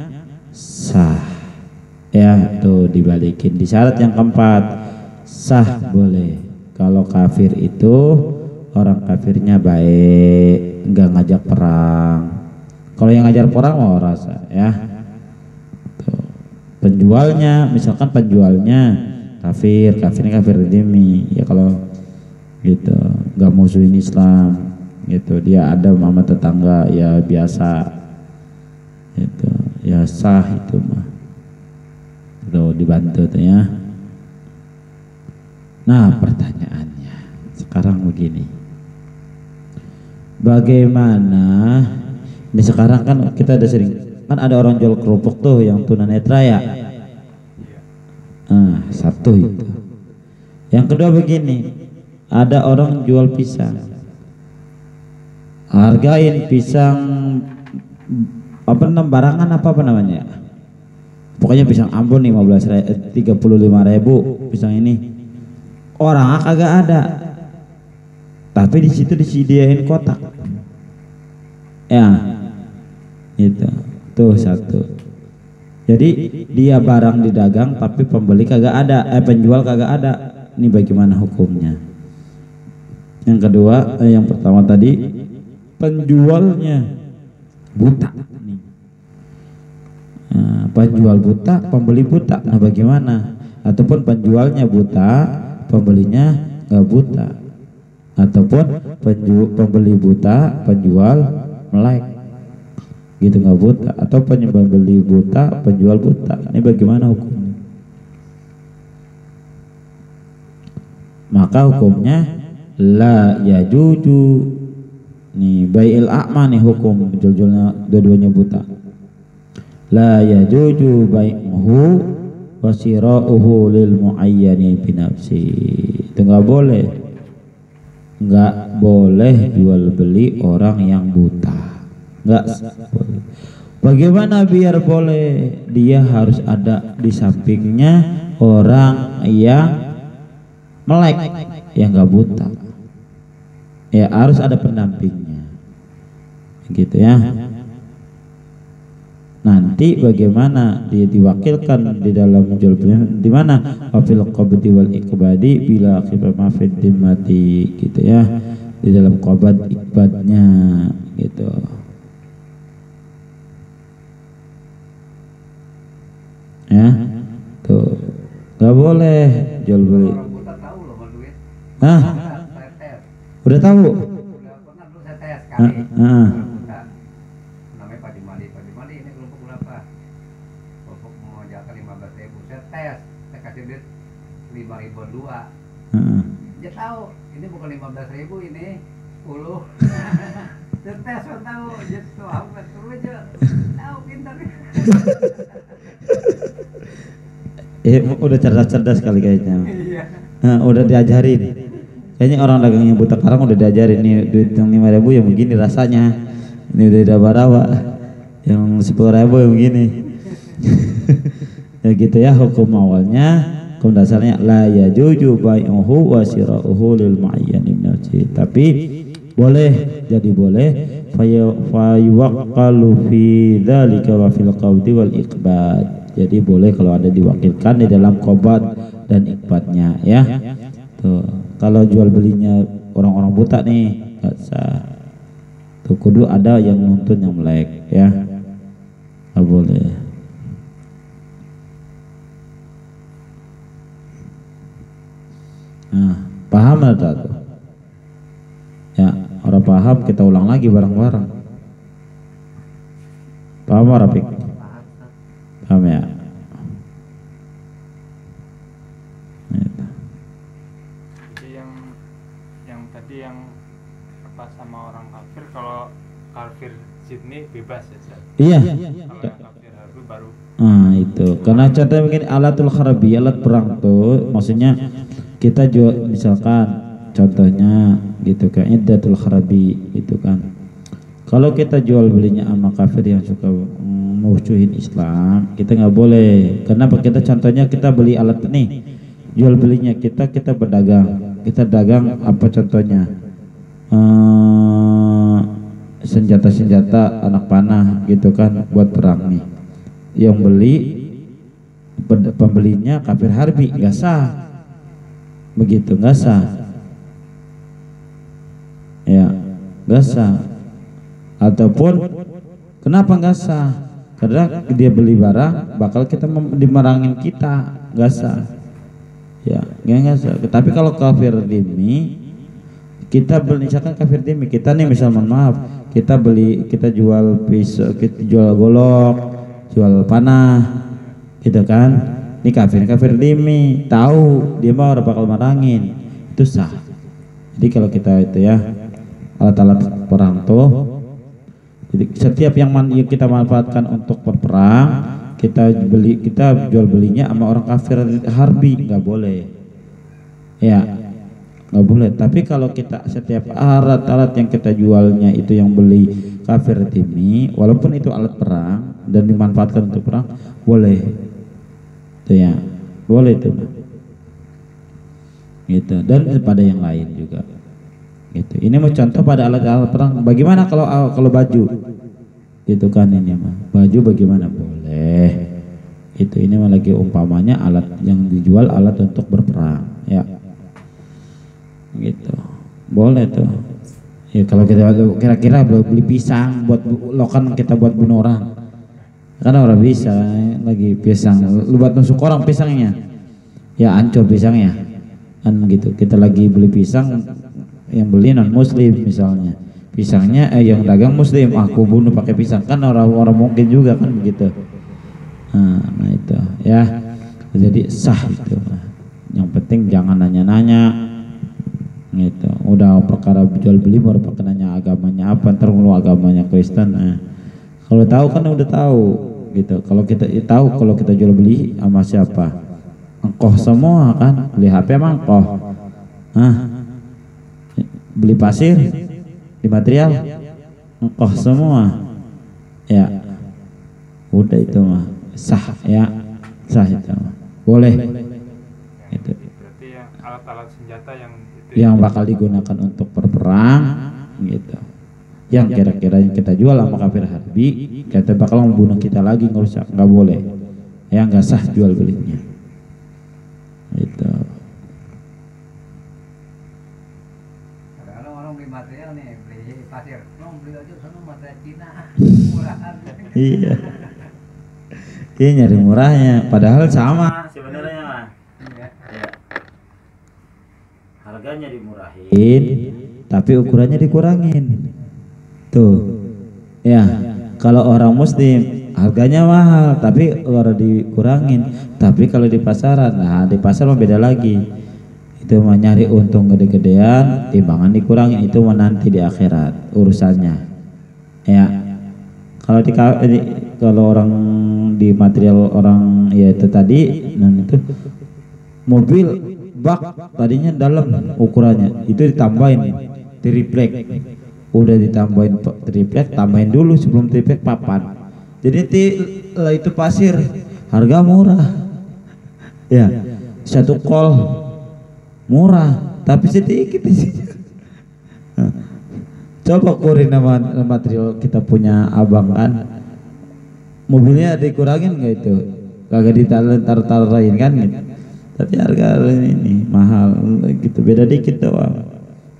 sah ya. Tuh dibalikin di syarat yang keempat, sah boleh kalau kafir itu orang kafirnya baik, nggak ngajak perang. Kalau yang ngajak perang mau rasa ya. Tuh. Penjualnya misalkan penjualnya kafirnya kafir dhimmi ya, kalau gitu nggak musuhin Islam gitu, dia ada sama tetangga ya biasa itu ya, sah itu mah. Tuh dibantu tuh ya. Nah pertanyaannya sekarang begini, bagaimana ini sekarang kan kita ada sering kan ada orang jual kerupuk tuh yang tunanetra ya. Satu itu. Yang kedua begini, ada orang jual pisang, hargain pisang apa barangan apa namanya, pokoknya pisang Ambon 35.000 pisang ini, orang kagak ada, tapi di situ disediain kotak ya, itu tuh satu. Jadi dia barang didagang tapi pembeli kagak ada, penjual kagak ada. Ini bagaimana hukumnya? Yang kedua, yang pertama tadi penjualnya buta. Nah, penjual buta, pembeli buta. Nah bagaimana? Ataupun penjualnya buta, pembelinya nggak buta. Ataupun pembeli buta, penjual melek, gitu nggak buta. Atau pembeli buta, penjual buta. Ini bagaimana hukumnya? Maka hukumnya la yajuju. Nih bai'il a'ma nih hukum jual-jualnya dua-duanya buta. La yajuju bai'uhu wa sira'uhu lil muayyani binafsi. Itu nggak boleh jual beli orang yang buta, nggak boleh. Bagaimana biar boleh? Dia harus ada di sampingnya orang yang melek, yang nggak buta ya, harus ada pendampingnya gitu ya. Nanti bagaimana dia diwakilkan di dalam jual beli, di mana wafil qabdi wal iqbadi bila khifah mafid dimati gitu ya, di dalam qabad ikbadnya gitu ya. Tuh nggak boleh jual beli. Hah? Udah tahu? Udah pernah dulu saya tes kali. Namanya Pak Jumali ini kelompok berapa? Kelompok mau jatah 15.000. Saya tes, saya kasih duit 5.000 dua. Heeh. Dia tahu ini bukan 15.000, ini 10. Tes tahu gitu, aku terus aja tahu pintar. Udah cerdas-cerdas kali kayaknya. Iya. Udah diajarin. Kayaknya orang dagang yang buta karang udah diajarin nih, duit yang 5.000 yang begini rasanya. Ini udah raba-raba. Yang 10.000 yang begini. Ya gitu ya hukum awalnya. Hukum dasarnya la yajuju bai'uhu wa shira'uhu lil mu'ayyan min nafsi. Tapi boleh, jadi boleh fayuwaqqalu fi dzalika wa fil qabdi wal iqbad. Jadi boleh kalau ada diwakilkan di dalam qabad dan iqbadnya ya. Tuh, kalau jual belinya orang-orang buta nih enggak sah. Tuh kudu ada yang nuntun yang melek ya. Enggak boleh. Nah, paham atau tuh? Ya, orang paham kita ulang lagi bareng-bareng. Paham Rafiq? Paham ya? Jadi yang tadi yang apa sama orang kafir, kalau kafir Sydney bebas ya Ustaz? Iya. Kalau yang kafir Harbi baru. Nah itu, karena contohnya begini, alatul kharabi, alat perang tuh maksudnya kita jual, misalkan contohnya gitu kan, iddatul kharabi itu kan, kalau kita jual belinya sama kafir yang suka musuhin Islam, kita nggak boleh. Kenapa? Kita contohnya kita beli alat nih, jual belinya kita berdagang, kita dagang apa contohnya, senjata-senjata anak panah gitu kan buat perang nih, yang beli pembelinya kafir harbi, nggak sah. Begitu nggak sah ya, nggak sah. Ataupun kenapa nggak sah? Karena dia beli barang bakal kita dimerangin kita, nggak sah ya, nggak sah. Tapi kalau kafir dimi, kita beli, misalkan kafir dimi kita nih, misal mohon maaf, kita beli, kita jual pisau, kita jual golok, jual panah gitu kan, ini kafir dimi, tahu dia mau bakal marangin, itu sah. Jadi kalau kita itu ya, alat-alat perang tuh, jadi setiap yang kita manfaatkan untuk berperang, kita jual belinya sama orang kafir harbi, nggak boleh ya, nggak boleh. Tapi kalau kita setiap alat-alat yang kita jualnya itu yang beli kafir dimi, walaupun itu alat perang dan dimanfaatkan untuk perang, boleh itu ya, boleh itu gitu. Dan pada yang lain juga gitu. Ini mau contoh pada alat-alat perang. Bagaimana kalau baju gitu kan, ini mah baju bagaimana, boleh itu. Ini mah lagi umpamanya alat yang dijual, alat untuk berperang ya gitu, boleh tuh ya. Kalau kita kira-kira beli pisang buat lokan, kita buat bunuh orang, karena orang bisa lagi pisang, lu buat nusuk orang pisangnya ya, hancur pisangnya kan gitu. Kita lagi beli pisang, yang beli non muslim misalnya, pisangnya yang dagang muslim, aku bunuh pakai pisang, kan orang mungkin juga kan begitu. Nah itu ya, jadi sah itu. Yang penting jangan nanya-nanya gitu. Udah perkara jual beli baru pakai nanya agamanya apa, ntar lu agamanya Kristen. Kalau tahu kan udah tahu gitu. Kalau kita tahu, kalau kita jual beli sama siapa, engkoh semua kan, beli HP emang engkoh, beli pasir di material engkoh semua ya, udah itu mah sah ya, sah itu mah boleh itu. Berarti yang alat-alat senjata yang itu yang bakal digunakan untuk berperang gitu, yang kira-kira yang kita jual sama kafir harbi, kita bakal membunuh kita lagi, ngerusak, nggak boleh ya, nggak sah jual belinya itu. Kalau orang beli material nih, beli pasir, beli aja sana material Cina, murahan. Iya, dia nyari murahnya, padahal sama sebenarnya mah. Harganya dimurahin, tapi ukurannya dikurangin. Tuh, ya. Kalau orang muslim harganya mahal, tapi orang dikurangin. Tapi kalau di pasaran, nah di pasar mah beda lagi. itu mah nyari untung gede-gedean, timbangan dikurangin, itu mah nanti di akhirat urusannya ya. Kalau kalau orang di material orang ya itu tadi, dan itu mobil bak tadinya dalam ukurannya itu ditambahin triplek, udah ditambahin triplek, tambahin dulu sebelum triplek papan, jadi itu pasir harga murah ya, satu kol murah tapi sedikit di sini. Coba kurin nama material kita punya abang kan, mobilnya dikurangin nggak itu, kagak ditaruh-taruhin kan gitu. Tapi harga ini mahal gitu, beda dikit doang.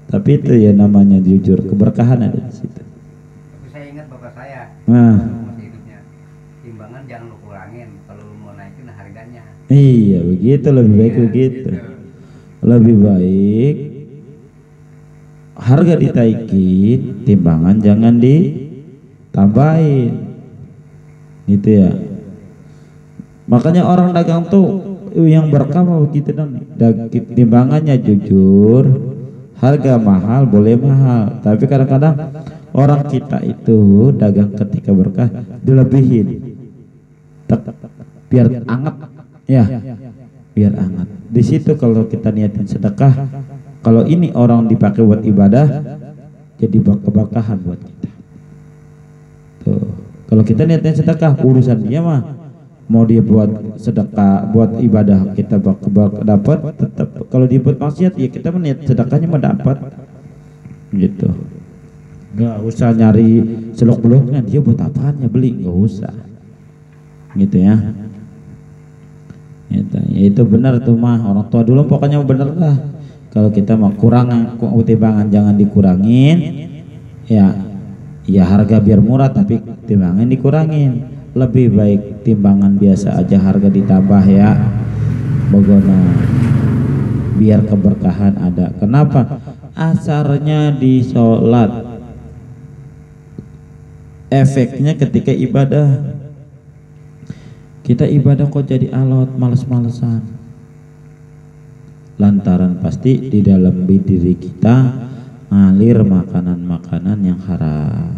Tapi itu ya namanya jujur, keberkahan ada di situ. Tapi saya ingat bapak saya, Nah, masih hidupnya, timbangan jangan lu kurangin, kalau lu mau naikin harganya. iya begitu, lebih baik Iya, begitu. gitu. Lebih baik harga ditaikin, timbangan jangan ditambahin. Gitu ya. Makanya orang dagang tuh yang berkah begitu dong, timbangannya jujur, harga mahal boleh mahal, tapi kadang-kadang orang kita itu dagang ketika berkah dilebihin, biar anget ya, biar anget. Di situ kalau kita niatin sedekah, kalau ini orang dipakai buat ibadah, jadi keberkahan buat kita. Tuh, kalau kita niatin sedekah, urusan dia mah. Mau dia buat sedekah, buat ibadah kita dapat, tetap kalau dia buat maksiat ya kita meniat sedekahnya mah dapat. Gitu. Nggak usah nyari seluk-beluknya, dia buat apaan ya beli, nggak usah. Gitu ya. Gitu. Ya itu benar tuh mah, orang tua dulu pokoknya bener lah. Kalau kita mau kurang timbangan jangan dikurangin. Ya harga biar murah tapi timbangan dikurangin. Lebih baik timbangan biasa aja harga ditambah ya, bagaimana biar keberkahan ada. Kenapa? Asarnya di sholat, efeknya ketika ibadah. Kita ibadah kok jadi alot, males-malesan, lantaran pasti di dalam diri kita ngalir makanan-makanan yang haram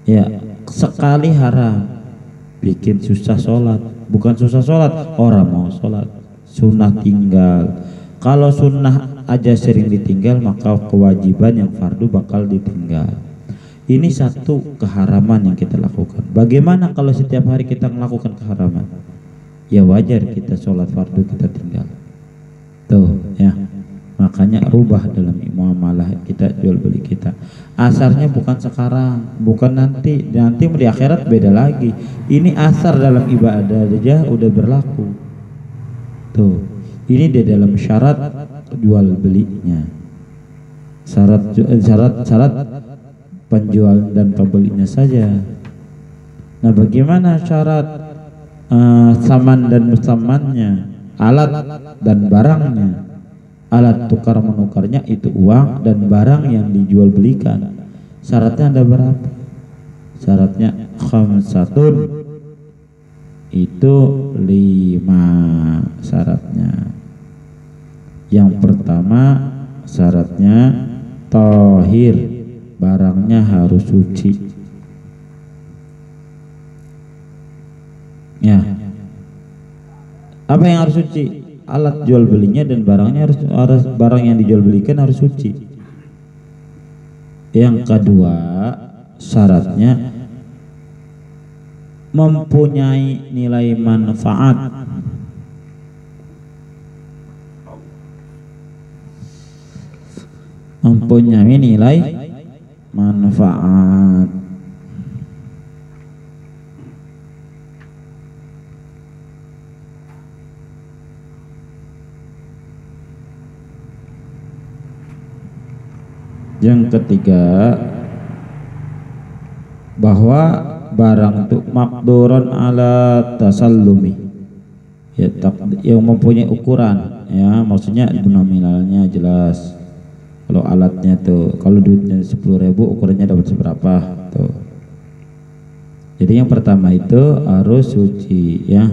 ya. Sekali haram bikin susah sholat, bukan susah sholat, orang mau sholat sunnah tinggal. Kalau sunnah aja sering ditinggal, maka kewajiban yang fardu bakal ditinggal. Ini satu keharaman yang kita lakukan. Bagaimana kalau setiap hari kita melakukan keharaman? Ya wajar kita sholat fardu kita tinggal. Tuh ya, makanya rubah dalam muamalah kita, jual beli kita. Asarnya bukan sekarang, bukan nanti di akhirat beda lagi. Ini asar dalam ibadah aja udah berlaku. Tuh, ini di dalam syarat jual belinya. Syarat penjual dan pembelinya saja. Nah, bagaimana syarat saman dan musamannya, alat dan barangnya? Alat tukar menukarnya itu uang, dan barang yang dijual belikan. Syaratnya ada berapa? Syaratnya khamsatun, itu 5 syaratnya. Yang pertama syaratnya tahir, barangnya harus suci ya. Apa yang harus suci? Alat jual belinya dan barangnya harus barang yang dijual belikan harus suci. Yang kedua syaratnya mempunyai nilai manfaat. Mempunyai nilai manfaat. Yang ketiga, bahwa barang itu makduran ala tasallumi, ya, yang mempunyai ukuran ya, maksudnya nominalnya jelas. Kalau alatnya tuh, kalau duitnya 10.000 ukurannya dapat seberapa tuh. Jadi yang pertama itu harus suci ya.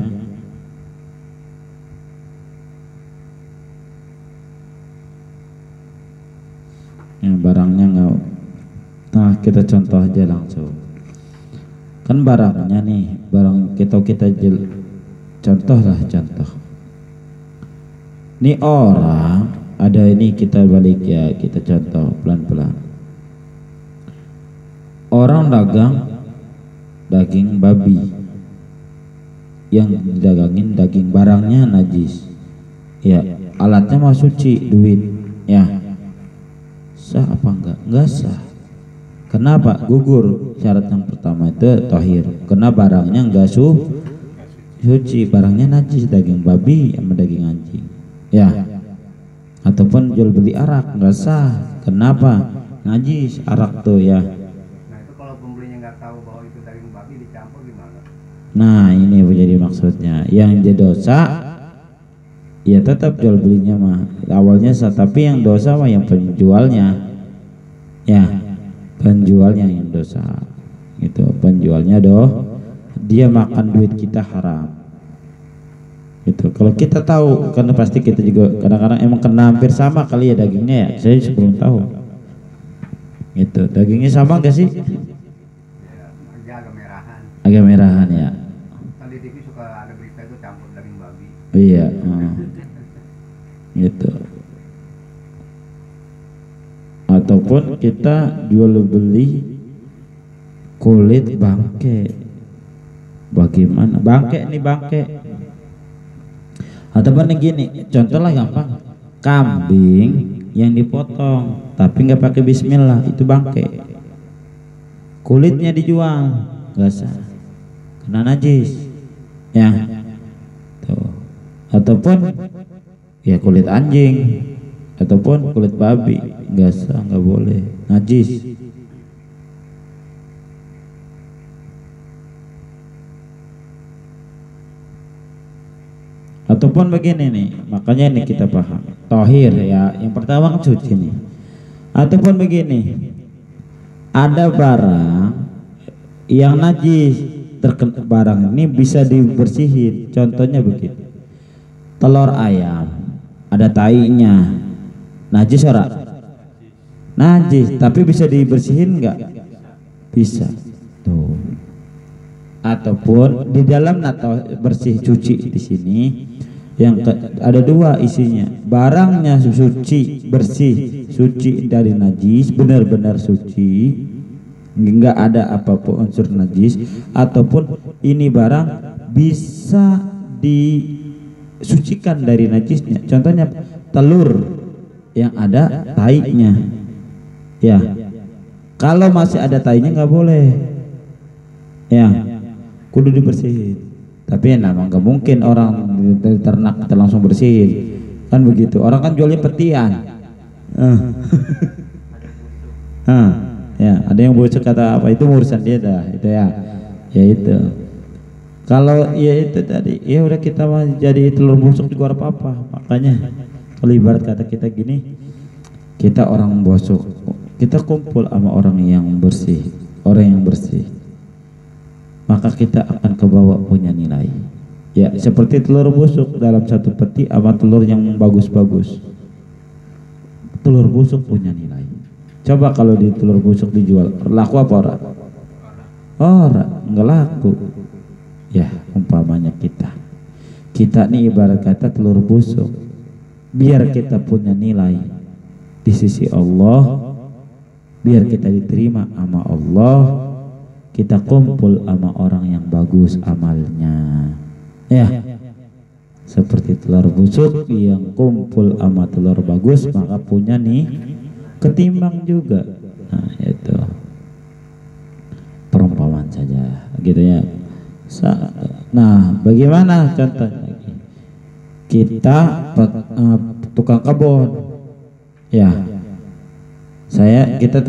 barangnya nggak. Nah kita contoh aja langsung. Kan barangnya nih, barang kita contoh lah contoh. Ini orang ada ini, kita balik ya, kita contoh pelan-pelan. Orang dagang daging babi, yang didagangin daging barangnya najis, ya alatnya mah suci, duit, ya sah apa enggak? Enggak sah. Kenapa? Gugur syarat yang pertama itu tahir. Karena barangnya enggak suci, barangnya najis, daging babi sama daging anjing, ya. Ataupun jual beli arak enggak sah. Kenapa? Najis arak tuh, ya. Nah itu kalau pembelinya nggak tahu bahwa itu daging babi dicampur gimana? Nah ini menjadi maksudnya. Yang jadi dosa ya tetap jual belinya mah awalnya sah, tapi yang dosa mah yang penjualnya, ya penjualnya yang dosa gitu. Penjualnya dia makan duit kita haram gitu. Kalau kita tahu, karena pasti kita juga kadang-kadang emang kena hampir sama kali ya dagingnya ya. Saya sebelum tahu gitu, dagingnya sama gak sih? Ya, agak merahan. Agak merahan ya. Kan di TV suka ada berita itu campur daging babi. Iya, gitu. Ataupun kita jual beli kulit bangke. Bagaimana? Bangke nih bangke. Ataupun gini, contoh lah gampang. Kambing yang dipotong tapi nggak pakai bismillah, itu bangke. Kulitnya dijual, nggak sah, kena najis, ya. Tuh. Ataupun ya kulit anjing ataupun kulit babi, nggak sah, nggak boleh, najis. Ataupun begini nih, makanya ini kita paham tohir ya, yang pertama kan suci nih. Ataupun begini, ada barang yang najis, terkena barang ini bisa dibersihin. Contohnya begini, telur ayam ada tainya, najis ora? Najis, tapi bisa dibersihin nggak? Bisa. Tuh. Ataupun di dalam atau bersih cuci di sini yang ada dua isinya, barangnya suci bersih, suci dari najis, benar-benar suci, nggak ada apapun unsur najis. Ataupun ini barang bisa disucikan dari najisnya. Contohnya telur yang ada tainya, ya. Kalau masih ada tainya nggak boleh, ya. Kudu dibersihin. Tapi ya nama nggak mungkin orang dari ternak kita langsung bersihin, kan begitu. Orang kan jualnya petian. Ya ada yang busuk kata apa, itu urusan dia dah, itu ya. Ya itu. Kalau ya itu tadi, ya udah kita mah jadi telur busuk juga apa-apa. Makanya kalau ibarat kata kita gini, kita orang busuk, kita kumpul sama orang yang bersih, orang yang bersih, maka kita akan kebawa punya nilai. Ya seperti telur busuk dalam satu peti sama telur yang bagus-bagus, telur busuk punya nilai. Coba kalau di telur busuk dijual, laku apa ora? Ora, nggak laku. Ya umpamanya kita nih ibarat kata telur busuk, biar kita punya nilai di sisi Allah, biar kita diterima sama Allah, kita kumpul sama orang yang bagus amalnya, ya. Seperti telur busuk yang kumpul sama telur bagus, maka punya nih ketimbang juga. Nah itu perumpamaan saja gitu ya. Nah bagaimana contohnya? Kita tukang kebun, ya. Kita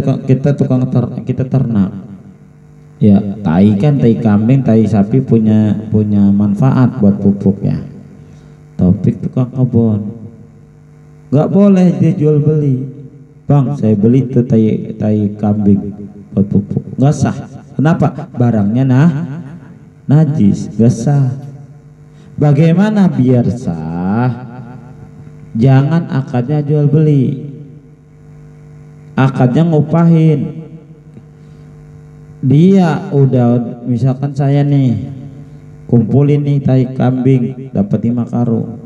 ternak. Ya, tai kan, tai kambing, tai sapi punya manfaat buat pupuk ya. Topik tukang kebun, nggak boleh dia jual beli. Bang, saya beli tuh tai kambing buat pupuk, nggak sah. Kenapa? Barangnya najis, nggak sah. Bagaimana biar sah? Jangan akadnya jual beli. akadnya ngupahin. Dia udah, misalkan saya nih kumpulin nih tai kambing dapat 5 karung.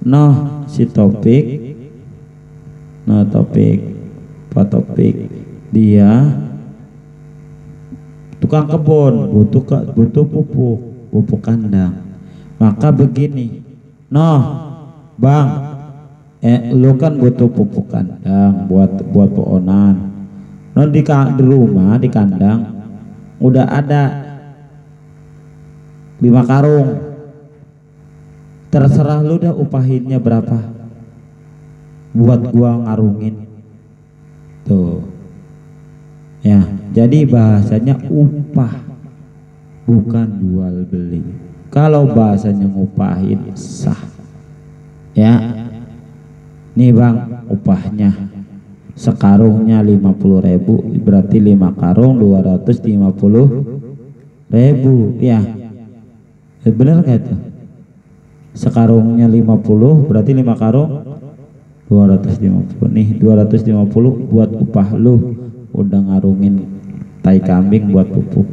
Noh si Topik, Pak Topik dia tukang kebun, butuh pupuk kandang. Maka begini, Bang, lu kan butuh pupuk kandang buat pohonan. Di rumah di kandang udah ada 5 karung. Terserah lu dah upahinnya berapa buat gua ngarungin. Tuh. Ya, jadi bahasanya upah, bukan jual beli. Kalau bahasanya ngupahin sah. Ya. Nih Bang, upahnya sekarungnya 50.000, berarti 5 karung 250.000. Ya. Bener gak itu? Sekarungnya 50, berarti 5 karung 250. Nih 250 buat upah lu udah ngarungin tai kambing buat pupuk.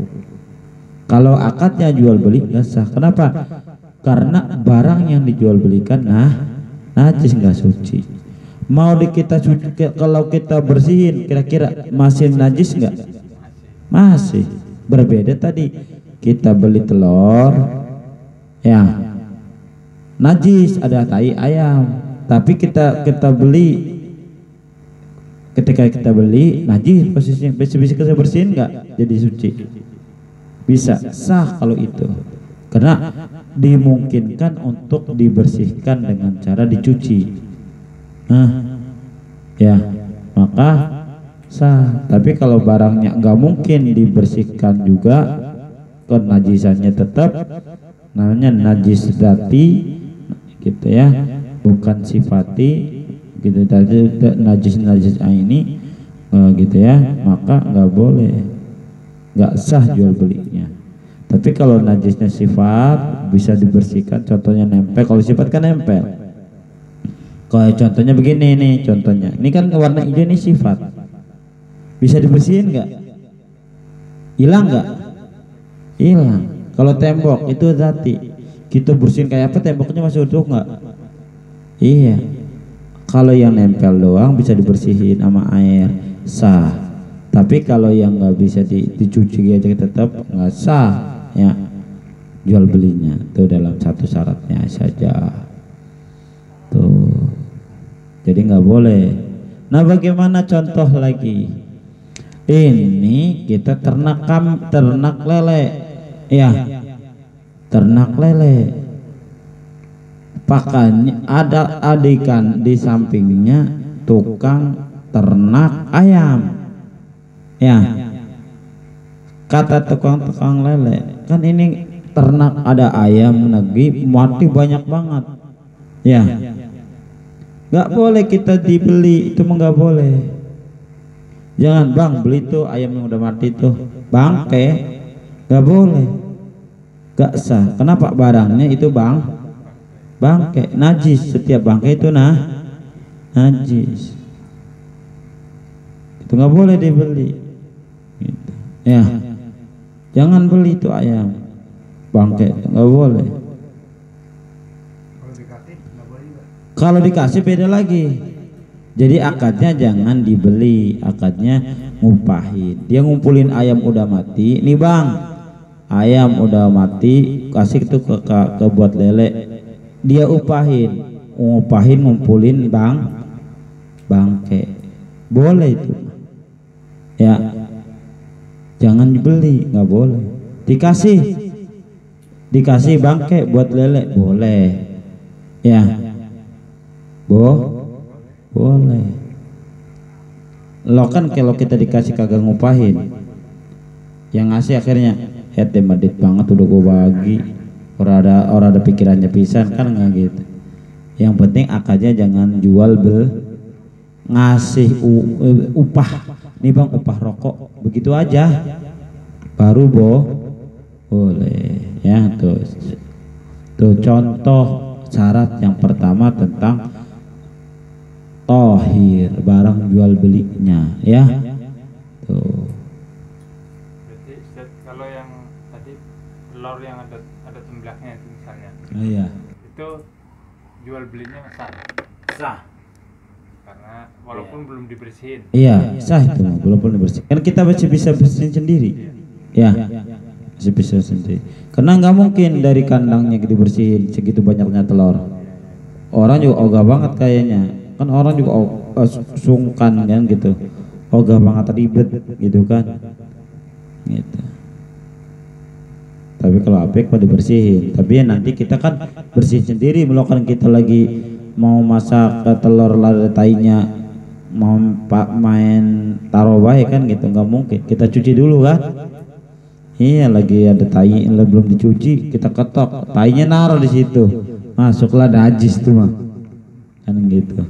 Kalau akadnya jual beli nggak sah. Kenapa? Karena barang yang dijual belikan najis, nggak suci. Mau kita cuci, kalau kita bersihin kira-kira masih najis nggak? Masih. Berbeda tadi kita beli telur ya najis, ada tai ayam, tapi kita beli, ketika kita beli najis posisinya, bisa kita bersihin nggak jadi suci? Bisa, sah kalau itu, karena dimungkinkan untuk dibersihkan dengan cara dicuci. Ya maka sah. Tapi kalau barangnya nggak mungkin dibersihkan juga, kenajisannya tetap, namanya najis dati gitu ya, bukan sifati gitu. Tadi najis ini gitu ya, maka nggak boleh, nggak sah jual belinya. Tapi kalau najisnya sifat bisa dibersihkan, contohnya nempel. Kalau sifat kan nempel. Kayak contohnya begini nih, contohnya ini kan warna hijau, ini sifat, bisa dibersihin nggak? Hilang nggak? Hilang. Kalau tembok itu zati, kita bersihin kayak apa, temboknya masih utuh nggak? Iya. Kalau yang nempel doang bisa dibersihin sama air, sah. Tapi kalau yang nggak bisa dicuci aja tetap nggak sah ya jual belinya. Itu dalam satu syaratnya saja. Tuh. Jadi nggak boleh. Nah bagaimana contoh lagi? Ini kita ternak lele, ya, ternak lele. Pakannya ada adegan di sampingnya tukang ternak ayam, ya. Kata tukang lele, kan ini ternak ada ayam negeri mati banyak banget, ya. Nggak boleh kita dibeli, itu mah nggak boleh. Jangan Bang beli tuh ayam yang udah mati tuh, bangke, nggak boleh, nggak sah. Kenapa? Barangnya itu bangke, najis. Setiap bangke itu najis, itu nggak boleh dibeli gitu. Ya, jangan beli itu ayam bangke, nggak boleh. Kalau dikasih beda lagi. Jadi akadnya jangan dibeli, akadnya ngupahin. Dia ngumpulin ayam udah mati, nih Bang, ayam udah mati, kasih itu ke buat lele. Dia upahin, ngumpulin bangke. Boleh itu. Ya. Jangan dibeli, nggak boleh. Dikasih bangke buat lele, boleh. Ya. Boleh. Lo kan kalau kita dikasih kagak ngupahin, yang ngasih akhirnya medit banget udah gue bagi, orang ada pikirannya pisan, kan nggak gitu. Yang penting akadnya jangan jual ngasih upah. Nih Bang, upah rokok, begitu aja baru boleh ya. Tuh contoh syarat yang pertama tentang tohir, barang jual belinya, ya. Tuh. Berarti Ustaz, kalau yang tadi telur yang ada temblaknya itu misalnya, Iya. itu jual belinya sah Sah. karena walaupun belum dibersihin. Iya, sah itu mah, walaupun dibersihkan. Kan kita masih bisa bersihin sendiri. Ya, masih bisa sendiri. Karena nggak mungkin dari kandangnya dibersihin segitu banyaknya telur. Orang juga ogah banget kayaknya. Kan orang juga sungkan kan gitu. Ogah banget ribet gitu kan. Gitu. Tapi kalau apek mah dibersihin. Tapi ya nanti kita kan bersihin sendiri. Melakukan kita lagi mau masak telur lada tainya, mau main taruh baik kan gitu, nggak mungkin. Kita cuci dulu kan. Iya, lagi ada tai belum dicuci, kita ketok, tainya naruh di situ, masuklah najis tuh mah, kan gitu.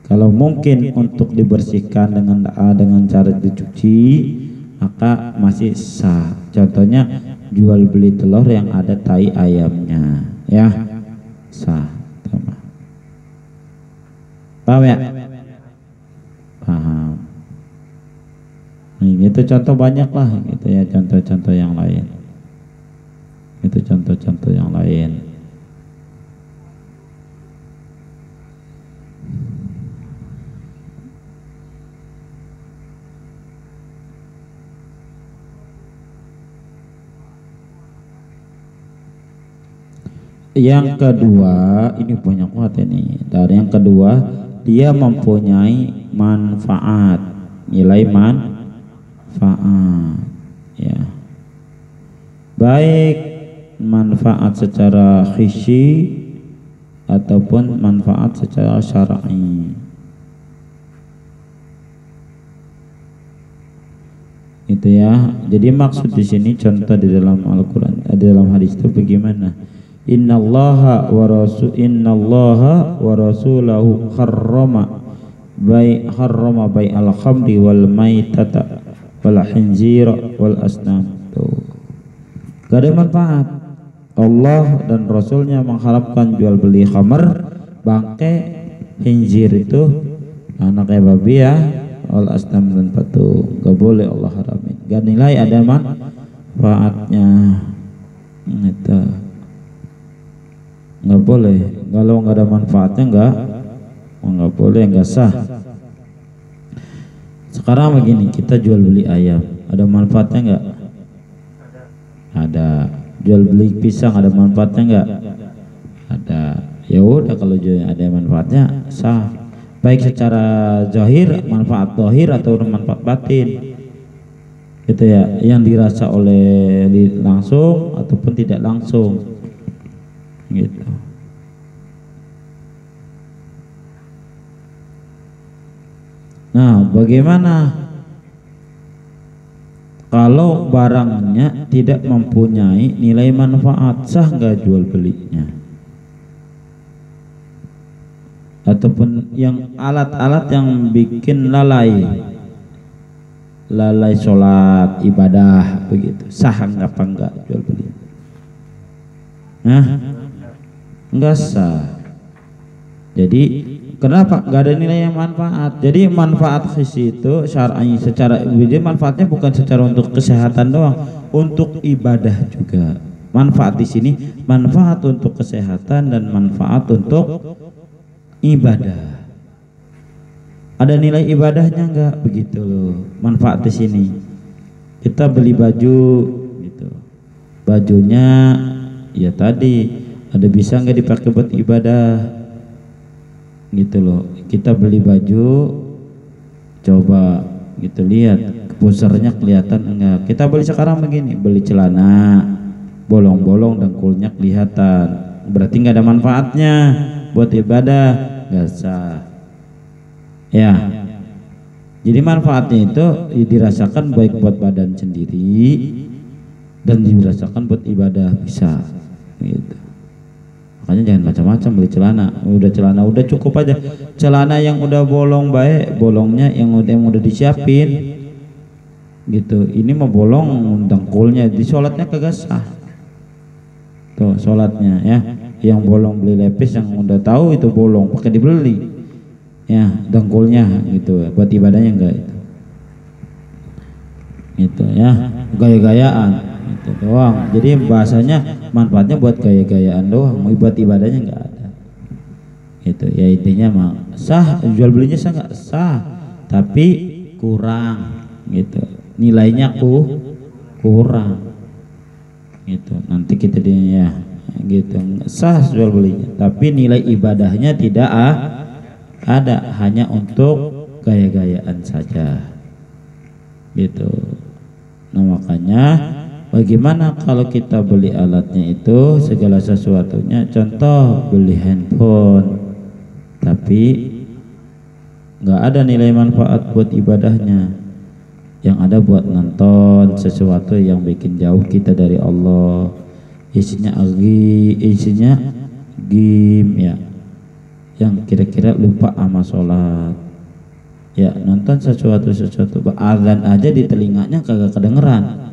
Kalau mungkin untuk dibersihkan dengan cara dicuci, maka masih sah. Contohnya jual beli telur yang ada tai ayamnya, ya sah. Paham ya? Paham. Itu contoh banyak lah gitu ya, contoh-contoh yang lain. Itu contoh-contoh yang lain. Yang kedua, ini banyak banget ini. Dari yang kedua, dia mempunyai manfaat, nilai manfaat, ya. Baik manfaat secara hissi ataupun manfaat secara syar'i. Itu ya. Jadi maksud di sini contoh di dalam Al-Qur'an, di dalam hadis itu bagaimana? Innallaha wa rasulahu harrama bai al-khamri wal maitata wal khinzira wal asnam. Tuh. Gak ada manfaat. Allah dan Rasulnya mengharapkan jual beli khamr, bangke, khinzir itu anaknya babi ya, wal asnam dan patung. Gak boleh Allah haramin. Gak nilai ada manfaatnya. Itu nggak boleh. Kalau nggak ada manfaatnya nggak boleh, nggak sah. Sekarang begini, kita jual beli ayam, ada manfaatnya nggak? Ada. Jual beli pisang, ada manfaatnya nggak? Ada. Ya udah, kalau ada manfaatnya sah. Baik secara zahir, manfaat zahir atau manfaat batin, gitu ya, yang dirasa oleh langsung ataupun tidak langsung, gitu. Nah, bagaimana kalau barangnya tidak mempunyai nilai manfaat, sah nggak jual belinya? Ataupun yang alat-alat yang bikin lalai sholat, ibadah, begitu, sah nggak apa enggak jual beli? Nah, enggak sah. Jadi kenapa? Gak ada nilai yang manfaat. Jadi manfaat khisi itu syar'i secara jadi manfaatnya bukan secara untuk kesehatan doang, untuk ibadah juga. Manfaat di sini manfaat untuk kesehatan dan manfaat untuk ibadah. Ada nilai ibadahnya enggak? Begitu loh. Manfaat di sini. Kita beli baju gitu. Bajunya ya tadi ada bisa enggak dipakai buat ibadah? Gitu loh. Kita beli baju, coba gitu, lihat pusernya kelihatan enggak. Kita beli sekarang begini, beli celana bolong-bolong dengkulnya kelihatan, berarti nggak ada manfaatnya buat ibadah, nggak sah ya. Jadi manfaatnya itu dirasakan baik buat badan sendiri dan dirasakan buat ibadah, bisa gitu. Makanya jangan macam-macam beli celana. Celana udah cukup aja. Celana yang udah bolong baik, bolongnya yang udah disiapin. Gitu. Ini mah bolong dengkulnya, di sholatnya kagak sah. Tuh sholatnya ya. Yang bolong beli lepis yang udah tahu itu bolong pakai dibeli. ya dengkulnya gitu, buat ibadahnya enggak itu ya, gaya-gayaan itu doang. Jadi bahasanya manfaatnya buat gaya-gayaan doang, buat ibadahnya enggak ada itu ya. Intinya mah sah, jual belinya sah nggak sah, tapi kurang gitu, nilainya kurang gitu. Nanti kita ya gitu, sah jual belinya tapi nilai ibadahnya tidak ada, hanya untuk gaya-gayaan saja gitu. Nah makanya bagaimana kalau kita beli alatnya itu segala sesuatunya, contoh beli handphone tapi nggak ada nilai manfaat buat ibadahnya, yang ada buat nonton sesuatu yang bikin jauh kita dari Allah, isinya game ya, yang kira-kira lupa sama sholat ya, nonton sesuatu azan aja di telinganya kagak kedengeran.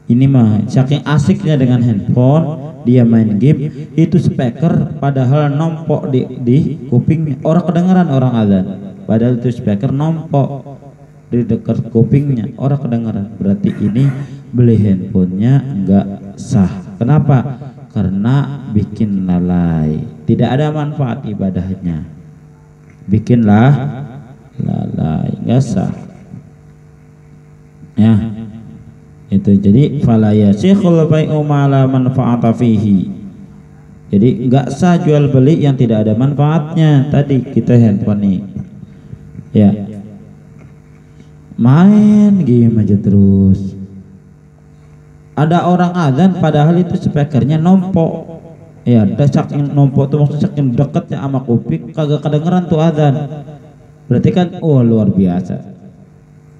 Ini mah saking asiknya dengan handphone, dia main game itu speaker padahal nompok di kupingnya, orang kedengeran orang azan, padahal itu speaker nompok di dekat kupingnya, orang kedengeran. Berarti ini beli handphonenya enggak sah. Kenapa? Karena bikin lalai, tidak ada manfaat ibadahnya, bikinlah lalai, enggak sah ya itu. Jadi fala yasikhul bai'u ma la manfaata fihi, jadi enggak sah jual beli yang tidak ada manfaatnya. Tadi kita handphone nih ya, main game aja terus, ada orang azan padahal itu speakernya nompok ya, saking nompok tuh maksudnya saking deketnya sama kuping kagak kedengeran tuh azan. Berarti kan luar biasa.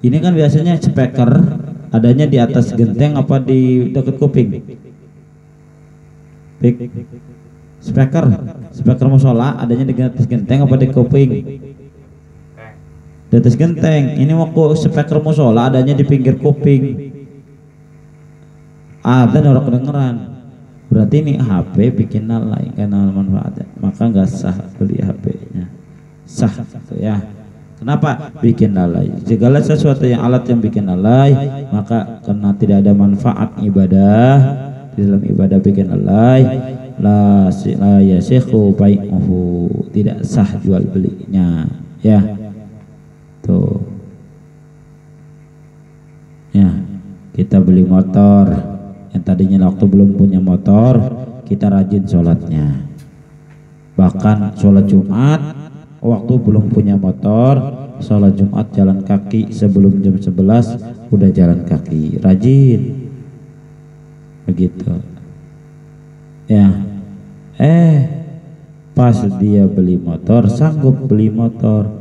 Ini kan biasanya speaker adanya di atas genteng apa di dekat kuping? Speaker musola adanya di atas genteng apa di kuping? Di atas genteng. Ini waktu speaker musola adanya di pinggir kuping, ada orang kedengeran. Berarti ini HP bikin lalai karena manfaatnya, maka nggak sah beli HP-nya. Sah gitu ya. Kenapa? Bikin lalai. Segala sesuatu yang alat yang bikin lalai, maka karena tidak ada manfaat ibadah, di dalam ibadah bikin lalai, la yasikhu bai'uhu, tidak sah jual belinya ya. Tuh ya, kita beli motor, yang tadinya waktu belum punya motor kita rajin sholatnya, bahkan sholat Jumat waktu belum punya motor, sholat Jumat jalan kaki sebelum jam 11 udah jalan kaki, rajin begitu ya. Pas dia beli motor, sanggup beli motor,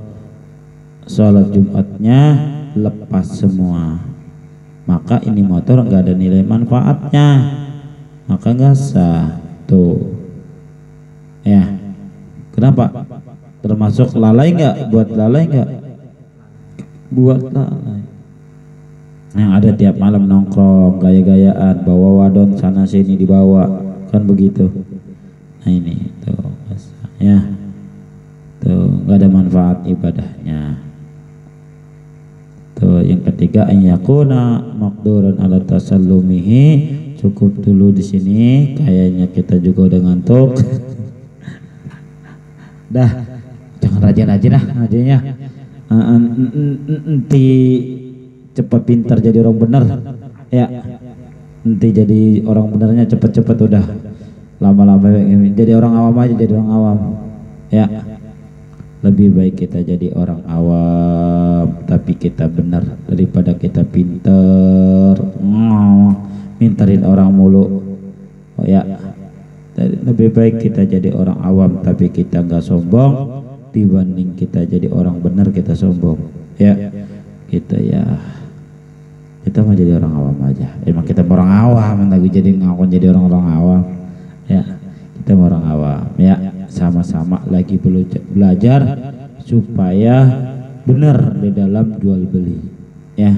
sholat Jumatnya lepas semua, maka ini motor nggak ada nilai manfaatnya, maka nggak sah tuh ya. Kenapa? Termasuk lalai nggak? Buat lalai nggak? Buat lalai. Yang ada tiap malam nongkrong gaya-gayaan, bawa wadon sana sini dibawa, kan begitu. Nah ini tuh ya, tuh nggak ada manfaat ibadahnya. Tuh yang ketiga, ayyakuna maqduran ala tasallumihi. Cukup dulu di sini, kayaknya kita juga udah ngantuk. Dah, jangan rajin-rajin lah ngajinya. Nanti cepat pintar jadi orang benar ya. Nanti jadi orang benarnya cepet-cepet, udah lama-lama jadi orang awam aja, jadi orang awam ya. Lebih baik kita jadi orang awam tapi kita benar daripada kita pinter minterin orang mulu ya. Lebih baik kita jadi orang awam tapi kita nggak sombong dibanding kita jadi orang benar kita sombong ya. Kita ya, kita mau jadi orang awam aja. Emang kita mau orang awam, lagi jadi ngaku jadi orang-orang awam ya. Kita mau orang awam ya, sama-sama lagi belajar supaya benar di dalam jual beli ya.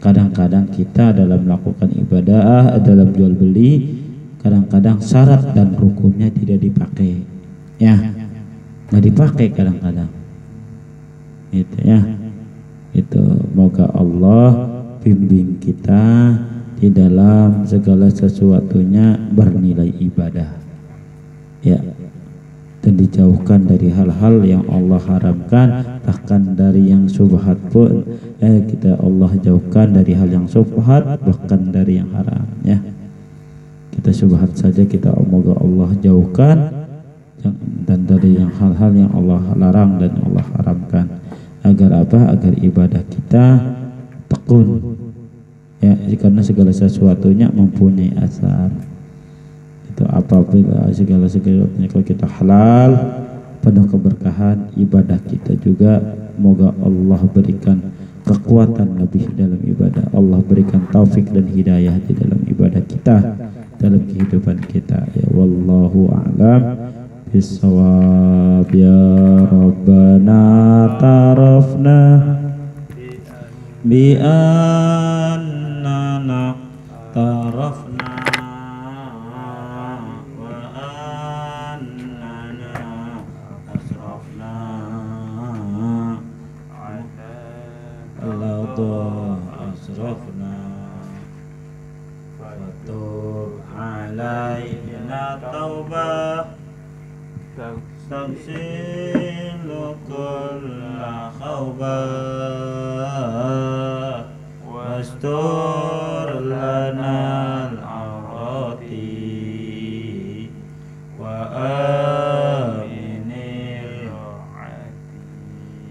Kadang-kadang kita dalam melakukan ibadah, dalam jual beli, kadang-kadang syarat dan rukunnya tidak dipakai ya, nggak dipakai kadang-kadang Gitu ya. Itu moga Allah bimbing kita di dalam segala sesuatunya bernilai ibadah. Ya. Dan dijauhkan dari hal-hal yang Allah haramkan, bahkan dari yang syubhat pun kita Allah jauhkan dari hal yang syubhat, bahkan dari yang haram ya. Kita syubhat saja kita moga Allah jauhkan, dan dari yang hal-hal yang Allah larang dan Allah haramkan, agar apa? Agar ibadah kita tekun ya, karena segala sesuatunya mempunyai asar. Itu apabila segala-segalanya kalau kita halal, penuh keberkahan, ibadah kita juga moga Allah berikan kekuatan lebih dalam ibadah. Allah berikan taufik dan hidayah di dalam ibadah kita, dalam kehidupan kita ya. Wallahu a'lam bissawab. Ya Rabbana tarafna bi annana tarafna asrafna fatub alaina taubah tagsilu kulla khawbah wastur lana al-awrati wa aminil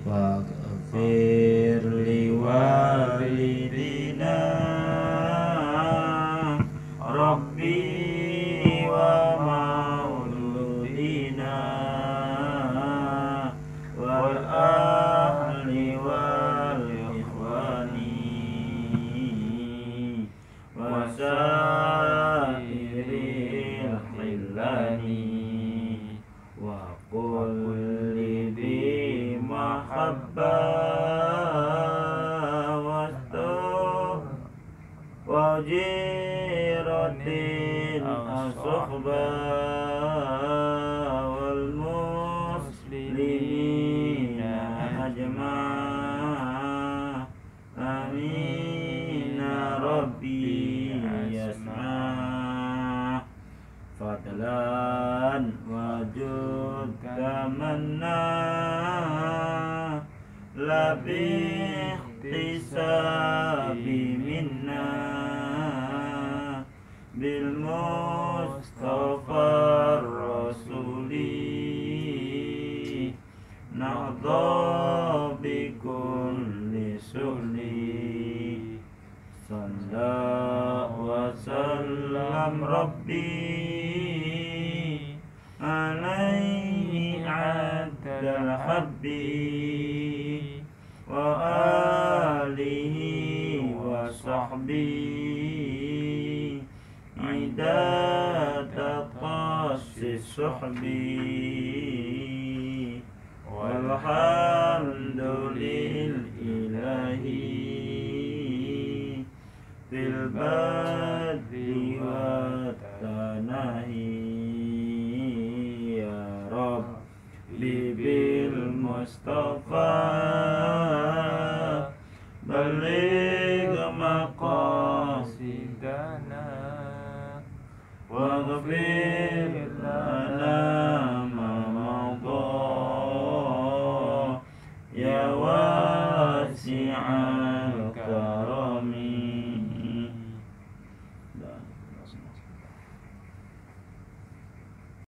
wa ghafir liwalidina Rabbi wa mauludina wal ahli wal ikhwani wa sairil hillani wa kulli di mahabbah wa jiratin as-suhbah wal muslimina ajma' amin ya rabbi yasma' fadlan wajud tamanna labih tisabi minna bil mustafa rasuli na'dha bi kulli suli sallallahu wa sallam rabbi alaihi adal habbi wa alihi wa sahbihi idata qassi suhbi walhamdulillahi fil badri wa tanahi ya Rabbi bil Mustafa baligh maqasidana waghfir lana ma madha ya wasi'al karami.